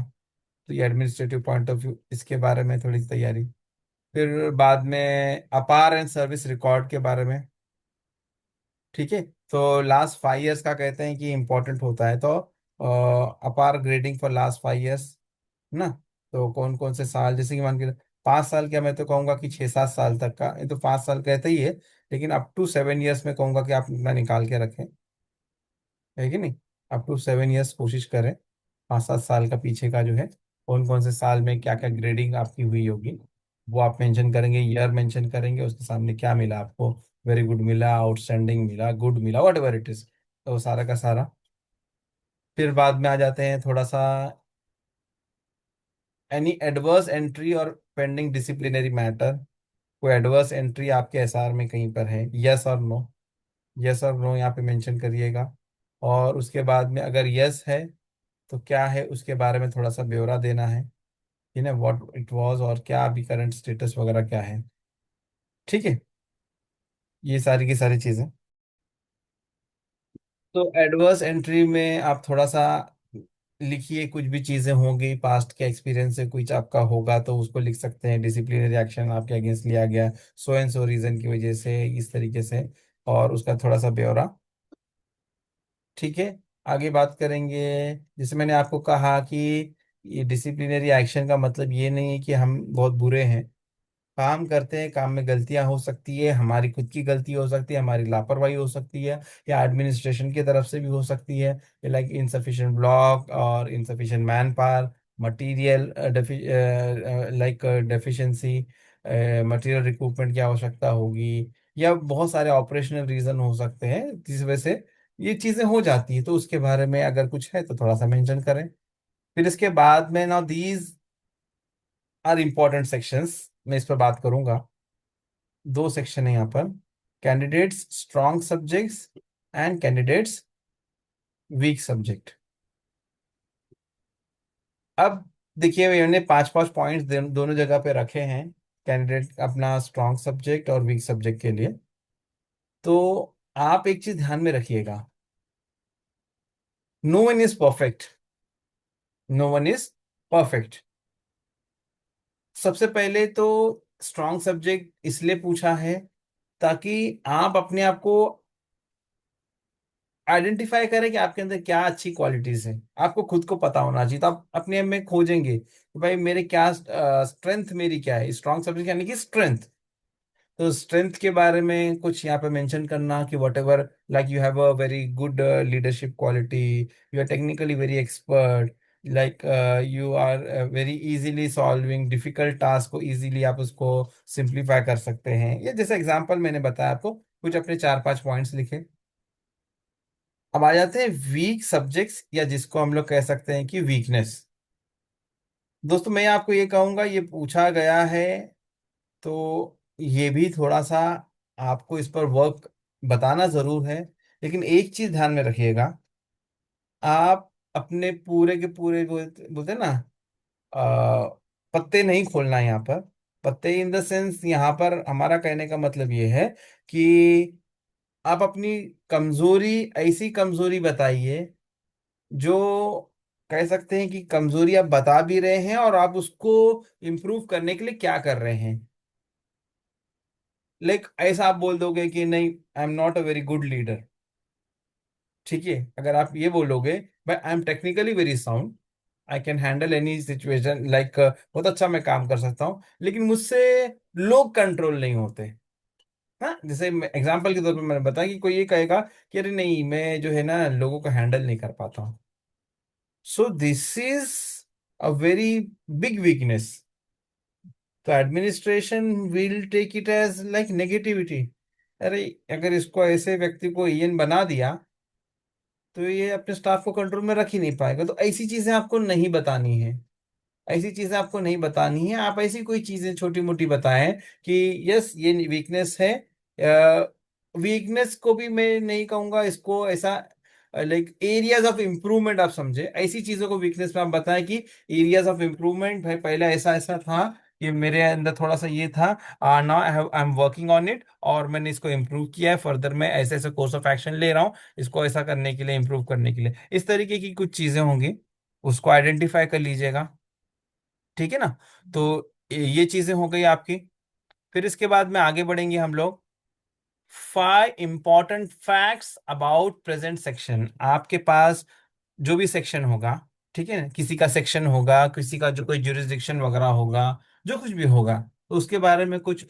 तो ये एडमिनिस्ट्रेटिव पॉइंट ऑफ व्यू, इसके बारे में थोड़ी सी तैयारी। फिर बाद में अपार एंड सर्विस रिकॉर्ड के बारे में। ठीक है। तो लास्ट 5 इयर्स का कहते हैं कि इम्पोर्टेंट होता है, तो अपार ग्रेडिंग फॉर लास्ट 5 इयर्स ना। तो कौन कौन से साल, जैसे कि मान के 5 साल, क्या मैं तो कहूंगा कि 6-7 साल तक का, ये तो 5 साल कहते ही है, लेकिन अप टू 7 इयर्स में कहूंगा कि आप इतना निकाल के रखें, है कि नहीं। अप टू 7 इयर्स कोशिश करें। 5-7 साल का पीछे का जो है, कौन कौन से साल में क्या क्या ग्रेडिंग आपकी हुई होगी, वो आप मेंशन करेंगे, ईयर मेंशन करेंगे, उसके सामने क्या मिला आपको, वेरी गुड मिला, आउटस्टैंडिंग मिला, गुड मिला, वट एवर इट इज, तो सारा का सारा। फिर बाद में आ जाते हैं थोड़ा सा, एनी एडवर्स एंट्री और पेंडिंग डिसिप्लिनरी मैटर। कोई एडवर्स एंट्री आपके एसआर में कहीं पर है, यस और नो, यस और नो यहाँ पे मेंशन करिएगा। और उसके बाद में अगर यस है तो क्या है उसके बारे में थोड़ा सा ब्यौरा देना है, you know what it was, और क्या अभी करंट स्टेटस वगैरह क्या है। ठीक है, ये सारी की सारी चीजें। तो एडवर्स एंट्री में आप थोड़ा सा लिखिए, कुछ भी चीजें होंगी पास्ट के एक्सपीरियंस से कुछ आपका होगा तो उसको लिख सकते हैं, डिसिप्लिनरी एक्शन आपके अगेंस्ट लिया गया सो एंड सो रीजन की वजह से, इस तरीके से, और उसका थोड़ा सा ब्यौरा। ठीक है। आगे बात करेंगे। जैसे मैंने आपको कहा कि ये डिसिप्लिनरी एक्शन का मतलब ये नहीं है कि हम बहुत बुरे हैं, काम करते हैं, काम में गलतियां हो सकती है, हमारी खुद की गलती हो सकती है, हमारी लापरवाही हो सकती है, या एडमिनिस्ट्रेशन की तरफ से भी हो सकती है, लाइक इनसफिशिएंट ब्लॉक और insufficient man power, material like deficiency, material recruitment की आवश्यकता होगी, या बहुत सारे ऑपरेशनल रीजन हो सकते हैं जिस वजह से ये चीजें हो जाती है, तो उसके बारे में अगर कुछ है तो थोड़ा सा मेंशन करें। फिर इसके बाद में, now these are important sections, मैं इस पर बात करूंगा। 2 सेक्शन है यहाँ पर, candidates strong subjects and candidates weak subject. अब देखिए मैंने 5-5 पॉइंट्स दोनों जगह पे रखे हैं, कैंडिडेट अपना स्ट्रॉन्ग सब्जेक्ट और वीक सब्जेक्ट के लिए। तो आप एक चीज ध्यान में रखिएगा, no one is perfect, no one is perfect. सबसे पहले तो स्ट्रॉन्ग सब्जेक्ट इसलिए पूछा है ताकि आप अपने आप को आइडेंटिफाई करें कि आपके अंदर क्या अच्छी क्वालिटीज हैं, आपको खुद को पता होना चाहिए। तो आप अपने आप में खोजेंगे कि भाई मेरे क्या स्ट्रेंथ, मेरी क्या है, स्ट्रॉन्ग सब्जेक्ट यानी कि स्ट्रेंथ। तो स्ट्रेंथ के बारे में कुछ यहाँ पे मेंशन करना कि what ever, like you have a very good leadership quality, you are technically very expert, like you are very easily solving difficult task को, इजीली आप उसको सिंप्लीफाई कर सकते हैं। ये जैसे एग्जांपल मैंने बताया आपको, कुछ अपने 4-5 पॉइंट्स लिखे। अब आ जाते हैं वीक सब्जेक्ट्स, या जिसको हम लोग कह सकते हैं कि वीकनेस। दोस्तों मैं आपको ये कहूंगा, ये पूछा गया है तो ये भी थोड़ा सा आपको इस पर वर्क बताना जरूर है, लेकिन एक चीज ध्यान में रखिएगा, आप अपने पूरे के पूरे बोलते हैं ना, आ, पत्ते नहीं खोलना है यहाँ पर। पत्ते इन द सेंस, यहाँ पर हमारा कहने का मतलब ये है कि आप अपनी कमजोरी, ऐसी कमजोरी बताइए जो कह सकते हैं कि कमजोरी आप बता भी रहे हैं और आप उसको इम्प्रूव करने के लिए क्या कर रहे हैं। लाइक ऐसा आप बोल दोगे कि नहीं, I am not a very good leader. ठीक है, अगर आप ये बोलोगे, भाई I am technically very sound, I can handle any situation, like बहुत अच्छा मैं काम कर सकता हूँ, लेकिन मुझसे लोग कंट्रोल नहीं होते। हाँ, जैसे एग्जाम्पल के तौर पे मैंने बताया कि कोई ये कहेगा कि अरे नहीं, मैं जो है ना लोगों को हैंडल नहीं कर पाता हूँ, so this is a very big weakness. तो administration will take it as like negativity. अरे अगर इसको, ऐसे व्यक्ति को ईएन बना दिया तो ये अपने स्टाफ को कंट्रोल में रख ही नहीं पाएगा। तो ऐसी चीजें आपको नहीं बतानी है, ऐसी चीजें आपको नहीं बतानी है। आप ऐसी कोई चीजें छोटी मोटी बताएं कि यस ये वीकनेस है। वीकनेस को भी मैं नहीं कहूंगा इसको ऐसा, लाइक एरियाज ऑफ इम्प्रूवमेंट आप समझे, ऐसी चीजों को वीकनेस में आप बताएं कि एरियाज ऑफ इम्प्रूवमेंट, भाई पहले ऐसा ऐसा था कि मेरे अंदर थोड़ा सा ये था, now I am working on it, और मैंने इसको इम्प्रूव किया है, फर्दर मैं ऐसे ऐसे कोर्स ऑफ एक्शन ले रहा हूँ इसको ऐसा करने के लिए, इम्प्रूव करने के लिए। इस तरीके की कुछ चीजें होंगी, उसको आइडेंटिफाई कर लीजिएगा। ठीक है ना? तो ये चीजें हो गई आपकी। फिर इसके बाद में आगे बढ़ेंगे हम लोग। 5 important facts about present section. आपके पास जो भी सेक्शन होगा, ठीक है ना, किसी का सेक्शन होगा, किसी का जो कोई जुरिस्डिक्शन वगैरह होगा, जो कुछ भी होगा, तो उसके बारे में कुछ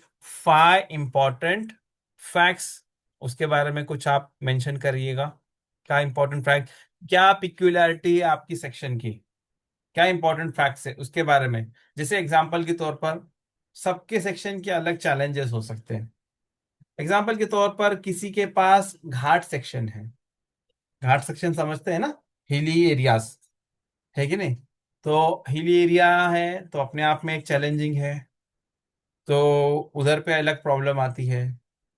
5 इंपॉर्टेंट फैक्ट्स, उसके बारे में कुछ आप मेंशन करिएगा। क्या इंपॉर्टेंट फैक्ट, क्या पिक्यूलियरिटी है आपकी सेक्शन की, क्या इंपॉर्टेंट फैक्ट्स है उसके बारे में। जैसे एग्जांपल के तौर पर, सबके सेक्शन के अलग चैलेंजेस हो सकते हैं। एग्जांपल के तौर पर किसी के पास घाट सेक्शन है, घाट सेक्शन समझते हैं ना, हिली एरियाज, है कि नहीं? तो हिली एरिया है तो अपने आप में एक चैलेंजिंग है, तो उधर पे अलग प्रॉब्लम आती है।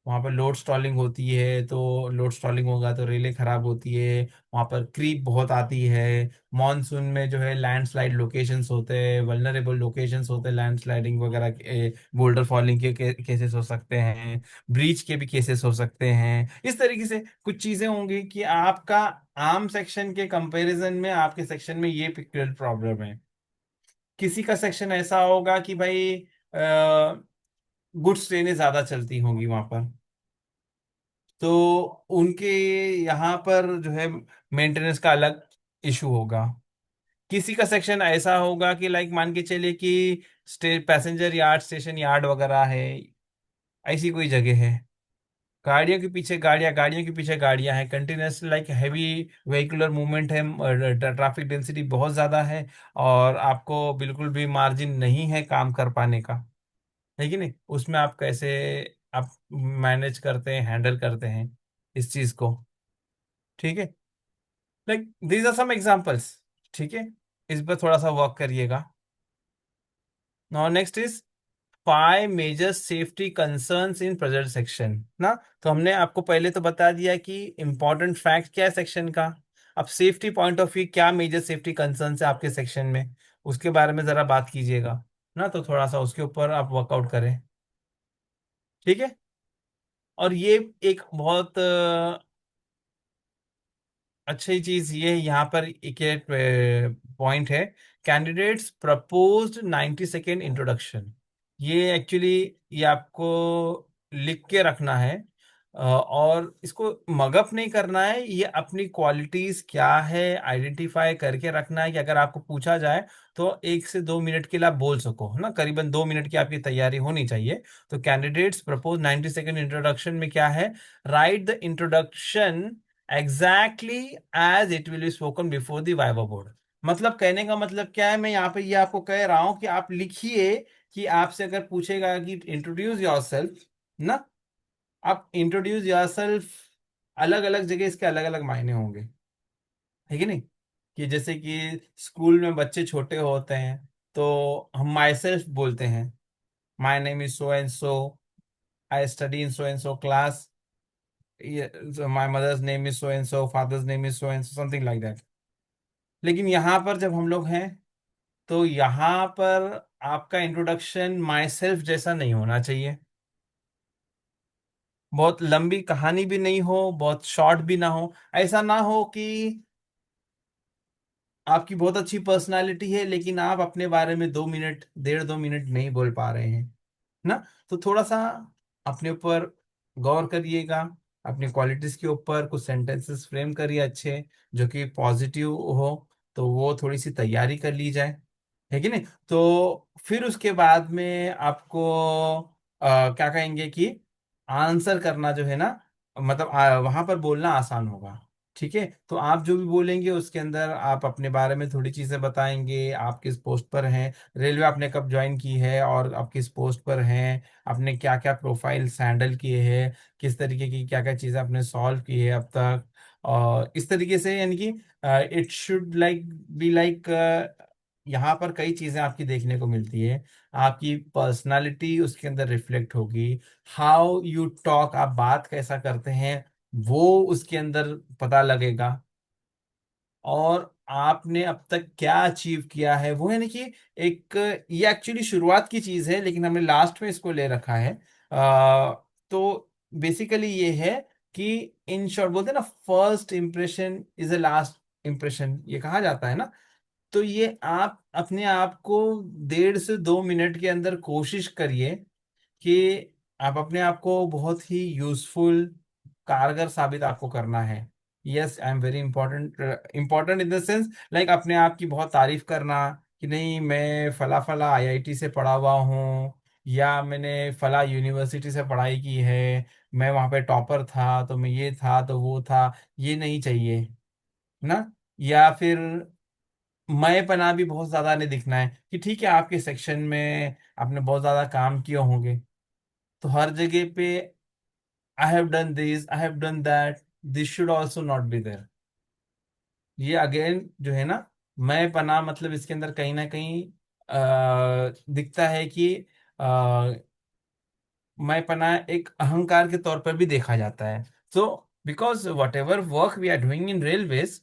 वहाँ पर लोड स्टॉलिंग होती है, तो लोड स्टॉलिंग होगा तो रेलें खराब होती है, वहाँ पर क्रीप बहुत आती है। मॉनसून में जो है लैंडस्लाइड लोकेशंस होते हैं, वल्नरेबल लोकेशंस होते हैं, लैंडस्लाइडिंग वगैरह के, बोल्डर फॉलिंग के केसेस हो सकते हैं, ब्रीच के भी केसेस हो सकते हैं। इस तरीके से कुछ चीजें होंगी कि आपका आम सेक्शन के कंपैरिजन में आपके सेक्शन में ये पिक्चर प्रॉब्लम है। किसी का सेक्शन ऐसा होगा कि भाई गुड्स ट्रेनें ज्यादा चलती होंगी वहां पर, तो उनके यहाँ पर जो है मेंटेनेंस का अलग इशू होगा। किसी का सेक्शन ऐसा होगा कि लाइक मान के चलिए कि पैसेंजर यार्ड, स्टेशन यार्ड वगैरह है, ऐसी कोई जगह है, गाड़ियों के पीछे गाड़ियां, गाड़ियों के पीछे गाड़ियां हैं, continuous like heavy vehicular movement है, ट्रैफिक डेंसिटी बहुत ज्यादा है, और आपको बिल्कुल भी मार्जिन नहीं है काम कर पाने का, है कि नहीं? उसमें आप कैसे आप मैनेज करते हैं, हैंडल करते हैं इस चीज को? ठीक है, like these are some examples. ठीक है, इस पर थोड़ा सा वर्क करिएगा। Now next is 5 major safety concerns in present section ना। तो हमने आपको पहले तो बता दिया कि इंपॉर्टेंट फैक्ट क्या है सेक्शन का। अब सेफ्टी पॉइंट ऑफ व्यू क्या मेजर सेफ्टी कंसर्न्स है आपके सेक्शन में, उसके बारे में जरा बात कीजिएगा ना, तो थोड़ा सा उसके ऊपर आप वर्कआउट करें। ठीक है, और ये एक बहुत अच्छी चीज ये यहाँ पर एक पॉइंट है, कैंडिडेट्स प्रपोज्ड 90 सेकेंड इंट्रोडक्शन। ये एक्चुअली ये आपको लिख के रखना है, और इसको मगअप नहीं करना है, ये अपनी क्वालिटीज क्या है आइडेंटिफाई करके रखना है कि अगर आपको पूछा जाए तो 1 से 2 मिनट के लिए आप बोल सको ना, करीबन 2 मिनट की आपकी तैयारी होनी चाहिए। तो कैंडिडेट्स प्रपोज 90 सेकेंड इंट्रोडक्शन में क्या है, write the introduction exactly as it will be spoken before the viva board. मतलब कहने का मतलब क्या है, मैं यहाँ पे ये आपको कह रहा हूँ कि आप लिखिए कि आपसे अगर पूछेगा कि इंट्रोड्यूस योरसेल्फ ना, आप इंट्रोड्यूस योरसेल्फ, अलग अलग जगह इसके अलग अलग मायने होंगे, है कि नहीं? कि जैसे कि स्कूल में बच्चे छोटे होते हैं तो हम माई सेल्फ बोलते हैं, my name is so and so, I study in so and so class, my mother's name is so and so, father's name is so and so, something like that. लेकिन यहाँ पर जब हम लोग हैं, तो यहाँ पर आपका इंट्रोडक्शन माई सेल्फ जैसा नहीं होना चाहिए। बहुत लंबी कहानी भी नहीं हो, बहुत शॉर्ट भी ना हो। ऐसा ना हो कि आपकी बहुत अच्छी पर्सनालिटी है लेकिन आप अपने बारे में 2 मिनट, 1.5 2 मिनट नहीं बोल पा रहे हैं ना। तो थोड़ा सा अपने ऊपर गौर करिएगा, अपनी क्वालिटीज के ऊपर कुछ सेंटेंसेस फ्रेम करिए अच्छे, जो कि पॉजिटिव हो, तो वो थोड़ी सी तैयारी कर ली जाए, है कि नहीं? तो फिर उसके बाद में आपको क्या कहेंगे कि आंसर करना जो है ना, मतलब वहां पर बोलना आसान होगा। ठीक है, तो आप जो भी बोलेंगे उसके अंदर आप अपने बारे में थोड़ी चीजें बताएंगे, आप किस पोस्ट पर हैं, रेलवे आपने कब ज्वाइन की है और आप किस पोस्ट पर हैं, आपने क्या क्या प्रोफाइल्स हैंडल किए हैं, किस तरीके की क्या क्या चीजें आपने सॉल्व की है अब तक, और इस तरीके से, यानी कि it should like be like, यहाँ पर कई चीजें आपकी देखने को मिलती है। आपकी पर्सनालिटी उसके अंदर रिफ्लेक्ट होगी, हाउ यू टॉक, आप बात कैसा करते हैं वो उसके अंदर पता लगेगा। और आपने अब तक क्या अचीव किया है, वो है ना कि एक, ये एक्चुअली शुरुआत की चीज है लेकिन हमने लास्ट में इसको ले रखा है। तो बेसिकली ये है कि इन शॉर्ट बोलते हैं ना, first impression is a last impression, ये कहा जाता है ना। तो ये आप अपने आप को 1.5 से 2 मिनट के अंदर कोशिश करिए कि आप अपने आप को बहुत ही यूजफुल, कारगर साबित आपको करना है। Yes, I am very important, important in the sense like अपने आप की बहुत तारीफ करना कि नहीं मैं फला फला आईआईटी से पढ़ा हुआ हूँ, या मैंने फला यूनिवर्सिटी से पढ़ाई की है, मैं वहाँ पे टॉपर था तो मैं ये था तो वो था, ये नहीं चाहिए ना। या फिर मैं पना भी बहुत ज्यादा नहीं दिखना है कि ठीक है आपके सेक्शन में आपने बहुत ज्यादा काम किए होंगे, तो हर जगह पे I have done this, I have done that, this should also not be there. ये अगेन जो है ना, मैं पना मतलब इसके अंदर कहीं ना कहीं दिखता है कि मैं पना एक अहंकार के तौर पर भी देखा जाता है। So because what ever work we are doing in railways,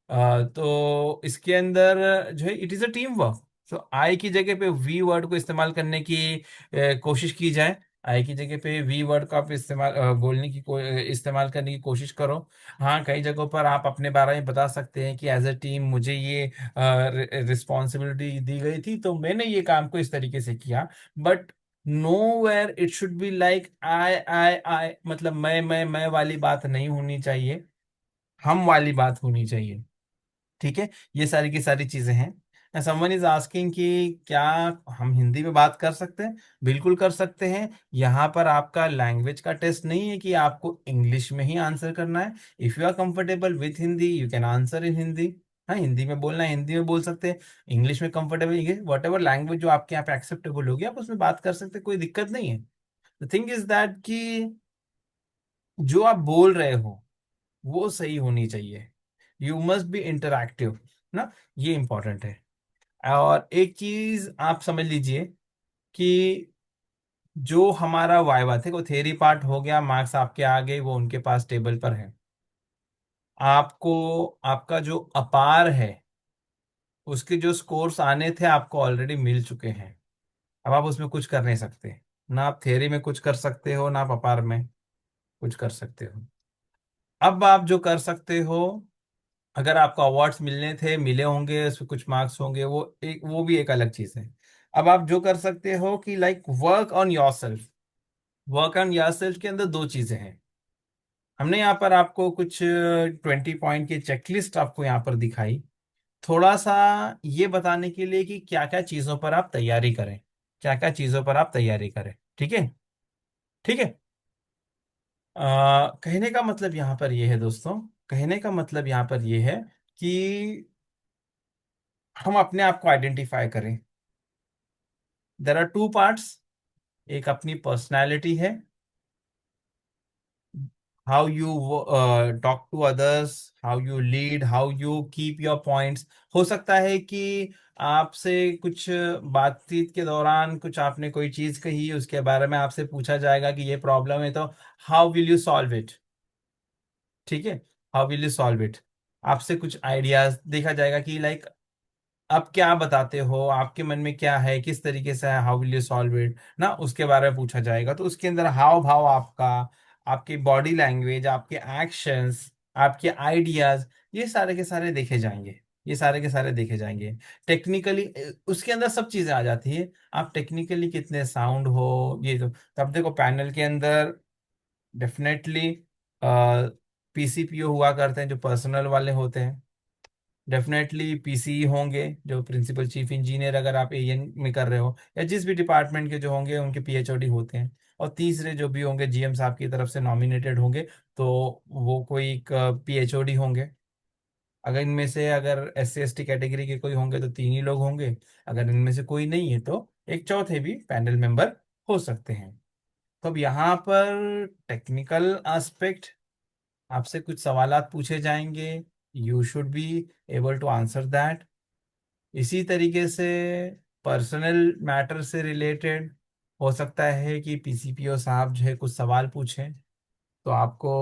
तो इसके अंदर जो है it is a team work. So I की जगह पे वी वर्ड को इस्तेमाल करने की कोशिश की जाए। आई की जगह पे वी वर्ड का आप इस्तेमाल बोलने की इस्तेमाल करने की कोशिश करो। हाँ, कई जगहों पर आप अपने बारे में बता सकते हैं कि एज अ टीम मुझे ये रिस्पॉन्सिबिलिटी दी गई थी तो मैंने ये काम को इस तरीके से किया। But nowhere it should be like I, मतलब मैं वाली बात नहीं होनी चाहिए, हम वाली बात होनी चाहिए। ठीक है, ये सारी की सारी चीजें हैं। समवन इज आस्किंग कि क्या हम हिंदी में बात कर सकते हैं? बिल्कुल कर सकते हैं। यहाँ पर आपका लैंग्वेज का टेस्ट नहीं है कि आपको इंग्लिश में ही आंसर करना है। If you are comfortable with Hindi you can answer in Hindi. हाँ, हिंदी में बोलना है हिंदी में बोल सकते हैं, इंग्लिश में कंफर्टेबल, वट एवर लैंग्वेज जो आपके यहाँ पे एक्सेप्टेबल होगी आप उसमें बात कर सकते हैं, कोई दिक्कत नहीं है। द थिंग इज दैट कि जो आप बोल रहे हो वो सही होनी चाहिए, यू मस्ट बी इंटरैक्टिव ना, ये इंपॉर्टेंट है। और एक चीज आप समझ लीजिए कि जो हमारा वाइवा थे वो थेरी पार्ट हो गया, मार्क्स आपके आ गए, वो उनके पास टेबल पर है। आपको आपका जो अपार है उसके जो स्कोर्स आने थे आपको ऑलरेडी मिल चुके हैं। अब आप उसमें कुछ कर नहीं सकते, ना आप थेरी में कुछ कर सकते हो ना आप अपार में कुछ कर सकते हो। अब आप जो कर सकते हो, अगर आपको अवार्ड्स मिलने थे मिले होंगे, उसमें कुछ मार्क्स होंगे, वो भी एक अलग चीज है। अब आप जो कर सकते हो कि like work on yourself. Work on yourself के अंदर दो चीजें हैं। हमने यहाँ पर आपको कुछ 20 पॉइंट की चेकलिस्ट आपको यहाँ पर दिखाई, थोड़ा सा ये बताने के लिए कि क्या क्या चीजों पर आप तैयारी करें, क्या क्या चीजों पर आप तैयारी करें। ठीक है, ठीक है। कहने का मतलब यहाँ पर ये है दोस्तों, कहने का मतलब यहाँ पर ये है कि हम अपने आप को आइडेंटिफाई करें। देर आर टू पार्ट्स, एक अपनी पर्सनैलिटी है, how you talk to others, how you lead, how you keep your points. हो सकता है कि आपसे कुछ बातचीत के दौरान कुछ आपने कोई चीज कही, उसके बारे में आपसे पूछा जाएगा कि ये प्रॉब्लम है तो how will you solve it. ठीक है, how will you solve it. आपसे कुछ आइडियाज देखा जाएगा कि लाइक आप क्या बताते हो, आपके मन में क्या है, किस तरीके से है, how will you solve it ना, उसके बारे में पूछा जाएगा। तो उसके अंदर हाव भाव आपका, आपकी बॉडी लैंग्वेज, आपके एक्शंस, आपके आइडियाज, ये सारे के सारे देखे जाएंगे, ये सारे के सारे देखे जाएंगे। टेक्निकली उसके अंदर सब चीजें आ जाती है, आप टेक्निकली कितने साउंड हो, ये तो तब देखो पैनल के अंदर डेफिनेटली पीसीपीओ हुआ करते हैं जो पर्सनल वाले होते हैं, डेफिनेटली पीसी होंगे जो प्रिंसिपल चीफ इंजीनियर अगर आप एएन में कर रहे हो, या जिस भी डिपार्टमेंट के जो होंगे उनके पीएचओडी होते हैं। और तीसरे जो भी होंगे जीएम साहब की तरफ से नॉमिनेटेड होंगे, तो वो कोई एक पीएचओडी होंगे। अगर इनमें से अगर S C S T category के कोई होंगे तो 3 ही लोग होंगे, अगर इनमें से कोई नहीं है तो एक चौथे भी पैनल मेंबर हो सकते हैं। तो अब यहाँ पर टेक्निकल एस्पेक्ट, आपसे कुछ सवालात पूछे जाएंगे, you should be able to answer that. इसी तरीके से पर्सनल मैटर से रिलेटेड हो सकता है कि पीसीपीओ साहब जो है कुछ सवाल पूछें, तो आपको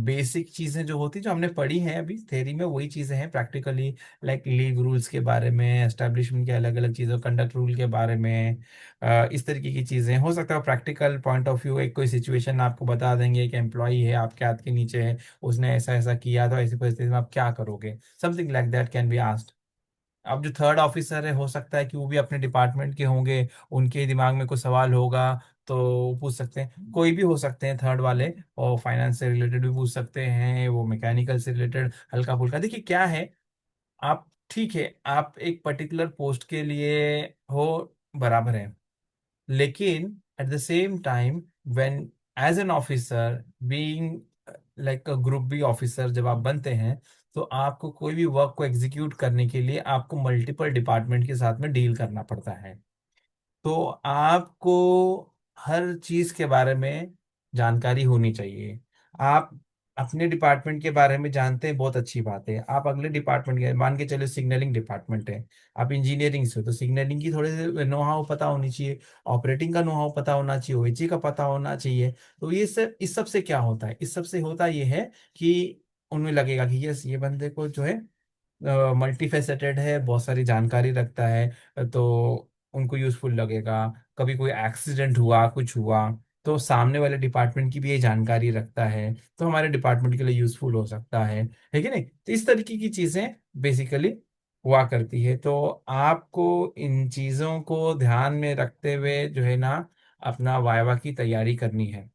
बेसिक चीजें जो होती जो हमने पढ़ी हैं अभी थ्योरी में, वही चीजें हैं प्रैक्टिकली। लाइक लीग रूल्स के बारे में, एस्टेब्लिशमेंट के अलग अलग चीजों, कंडक्ट रूल के बारे में, इस तरीके की चीजें हो सकता है प्रैक्टिकल पॉइंट ऑफ व्यू एक कोई सिचुएशन आपको बता देंगे। एक एम्प्लॉई है आपके हाथ के नीचे है, उसने ऐसा ऐसा किया, तो ऐसी परिस्थिति में आप क्या करोगे, something like that can be asked. अब जो थर्ड ऑफिसर है, हो सकता है कि वो भी अपने डिपार्टमेंट के होंगे, उनके दिमाग में कुछ सवाल होगा, तो वो पूछ सकते हैं, कोई भी हो सकते हैं थर्ड वाले। और फाइनेंस से रिलेटेड भी पूछ सकते हैं, वो मैकेनिकल से रिलेटेड हल्का फुल्का। देखिए क्या है, आप ठीक है, आप एक पर्टिकुलर पोस्ट के लिए हो, बराबर है, लेकिन at the same time when as an officer being like a group B officer जब आप बनते हैं, तो आपको कोई भी वर्क को एग्जीक्यूट करने के लिए आपको मल्टीपल डिपार्टमेंट के साथ में डील करना पड़ता है। तो आपको हर चीज के बारे में जानकारी होनी चाहिए। आप अपने डिपार्टमेंट के बारे में जानते हैं, बहुत अच्छी बात है। आप अगले डिपार्टमेंट के, मान के चलो सिग्नलिंग डिपार्टमेंट है, आप इंजीनियरिंग से हो, तो सिग्नलिंग की थोड़े से नो हाउ पता होनी चाहिए, ऑपरेटिंग का नो हाउ पता होना चाहिए, ओएची का पता होना चाहिए। तो ये सब, इस सब से क्या होता है, इस सब से होता ये है कि उनमें लगेगा कि यस, ये बंदे को जो है मल्टी फेसेटेड है, बहुत सारी जानकारी रखता है, तो उनको यूजफुल लगेगा। कभी कोई एक्सीडेंट हुआ, कुछ हुआ, तो सामने वाले डिपार्टमेंट की भी ये जानकारी रखता है, तो हमारे डिपार्टमेंट के लिए यूजफुल हो सकता है कि नहीं। तो इस तरीके की चीजें बेसिकली हुआ करती है। तो आपको इन चीजों को ध्यान में रखते हुए जो है ना, अपना वाइवा की तैयारी करनी है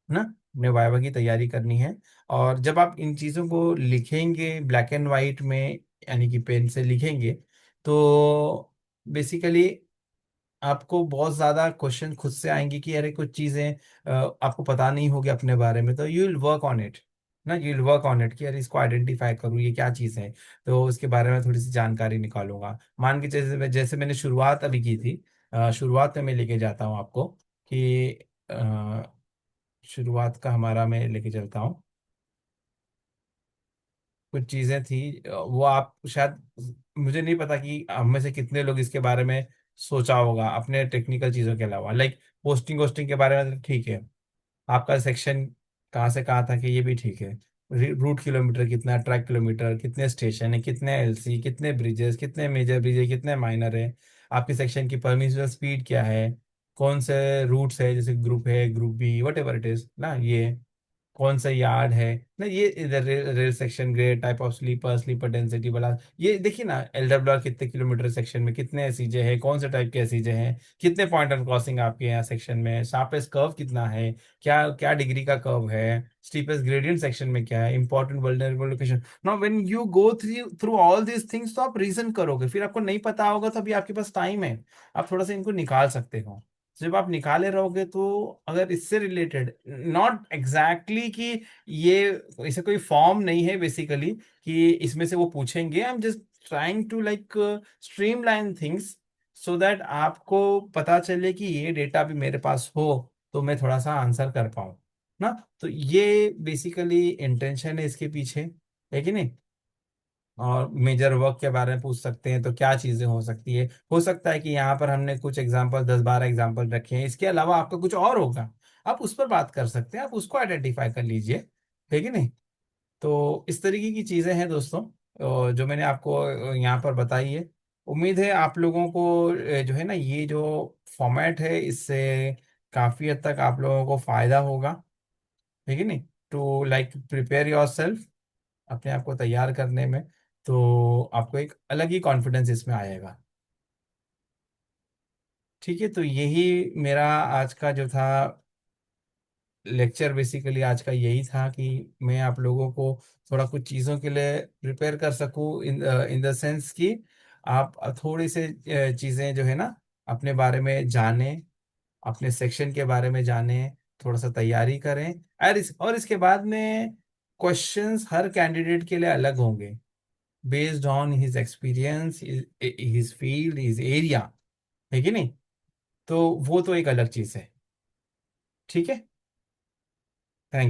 ना, अपने वाइवा की तैयारी करनी है। और जब आप इन चीज़ों को लिखेंगे ब्लैक एंड वाइट में, यानी कि पेन से लिखेंगे, तो बेसिकली आपको बहुत ज़्यादा क्वेश्चन खुद से आएंगे कि अरे कुछ चीज़ें आपको पता नहीं होगी अपने बारे में, तो you will work on it ना, you will work on it कि अरे इसको आइडेंटिफाई करूँ, ये क्या चीज़ है, तो उसके बारे में थोड़ी सी जानकारी निकालूंगा। मान के जैसे मैंने शुरुआत अभी की थी, शुरुआत में मैं लेके जाता हूँ आपको कि शुरुआत का हमारा मैं लेके चलता हूँ। कुछ चीजें थी, वो आप शायद, मुझे नहीं पता कि हम में से कितने लोग इसके बारे में सोचा होगा अपने टेक्निकल चीजों के अलावा। लाइक पोस्टिंग वोस्टिंग के बारे में तो ठीक है, आपका सेक्शन कहाँ से कहाँ था कि ये भी ठीक है। रूट किलोमीटर कितना, ट्रैक किलोमीटर, कितने स्टेशन है, कितने एलसी, कितने ब्रिजेस, कितने मेजर ब्रिज है, कितने माइनर है, आपके सेक्शन की परमिशन स्पीड क्या है, कौन से रूट्स है, जैसे ग्रुप है, group B, what ever it is ना, ये कौन सा यार्ड है ना, ये इधर rail section grade, type of sleeper, sleeper density वाला, ये देखिए ना, एलडब्ल्यूआर कितने किलोमीटर सेक्शन में, कितने एसईजे है, कौन से टाइप के एसईजे हैं, कितने पॉइंट ऑन क्रॉसिंग आपके यहाँ सेक्शन में, शार्पेस्ट कर्व कितना है, क्या क्या डिग्री का कर्व है, स्टीपेस्ट ग्रेडियंट सेक्शन में क्या है, important vulnerable location. Now when you go through through all these things, तो आप रीजन करोगे, फिर आपको नहीं पता होगा तो अभी आपके पास टाइम है, आप थोड़ा सा इनको निकाल सकते हो। जब आप निकाले रहोगे, तो अगर इससे रिलेटेड, नॉट एग्जैक्टली कि ये इसे कोई फॉर्म नहीं है बेसिकली कि इसमें से वो पूछेंगे, I am just trying to like streamline things, so that आपको पता चले कि ये डेटा भी मेरे पास हो, तो मैं थोड़ा सा आंसर कर पाऊँ ना। तो ये बेसिकली इंटेंशन है इसके पीछे, है कि नहीं। और मेजर वर्क के बारे में पूछ सकते हैं, तो क्या चीजें हो सकती है, हो सकता है कि यहाँ पर हमने कुछ एग्जांपल, 10-12 एग्जांपल रखे हैं, इसके अलावा आपका कुछ और होगा, आप उस पर बात कर सकते हैं, आप उसको आइडेंटिफाई कर लीजिए, है कि नहीं। तो इस तरीके की चीजें हैं दोस्तों, जो मैंने आपको यहाँ पर बताई है। उम्मीद है आप लोगों को जो है ना, ये जो फॉर्मेट है, इससे काफी हद तक आप लोगों को फायदा होगा, है कि नहीं। To like prepare yourself, अपने आप को तैयार करने में, तो आपको एक अलग ही कॉन्फिडेंस इसमें आएगा। ठीक है, तो यही मेरा आज का जो था लेक्चर, बेसिकली आज का यही था कि मैं आप लोगों को थोड़ा कुछ चीज़ों के लिए प्रिपेयर कर सकूं, इन द सेंस कि आप थोड़ी से चीज़ें जो है ना अपने बारे में जानें, अपने सेक्शन के बारे में जानें, थोड़ा सा तैयारी करें। और इसके बाद में क्वेश्चंस हर कैंडिडेट के लिए अलग होंगे, based on his experience, his field, his area, है कि नहीं। तो वो तो एक अलग चीज़ है। ठीक है।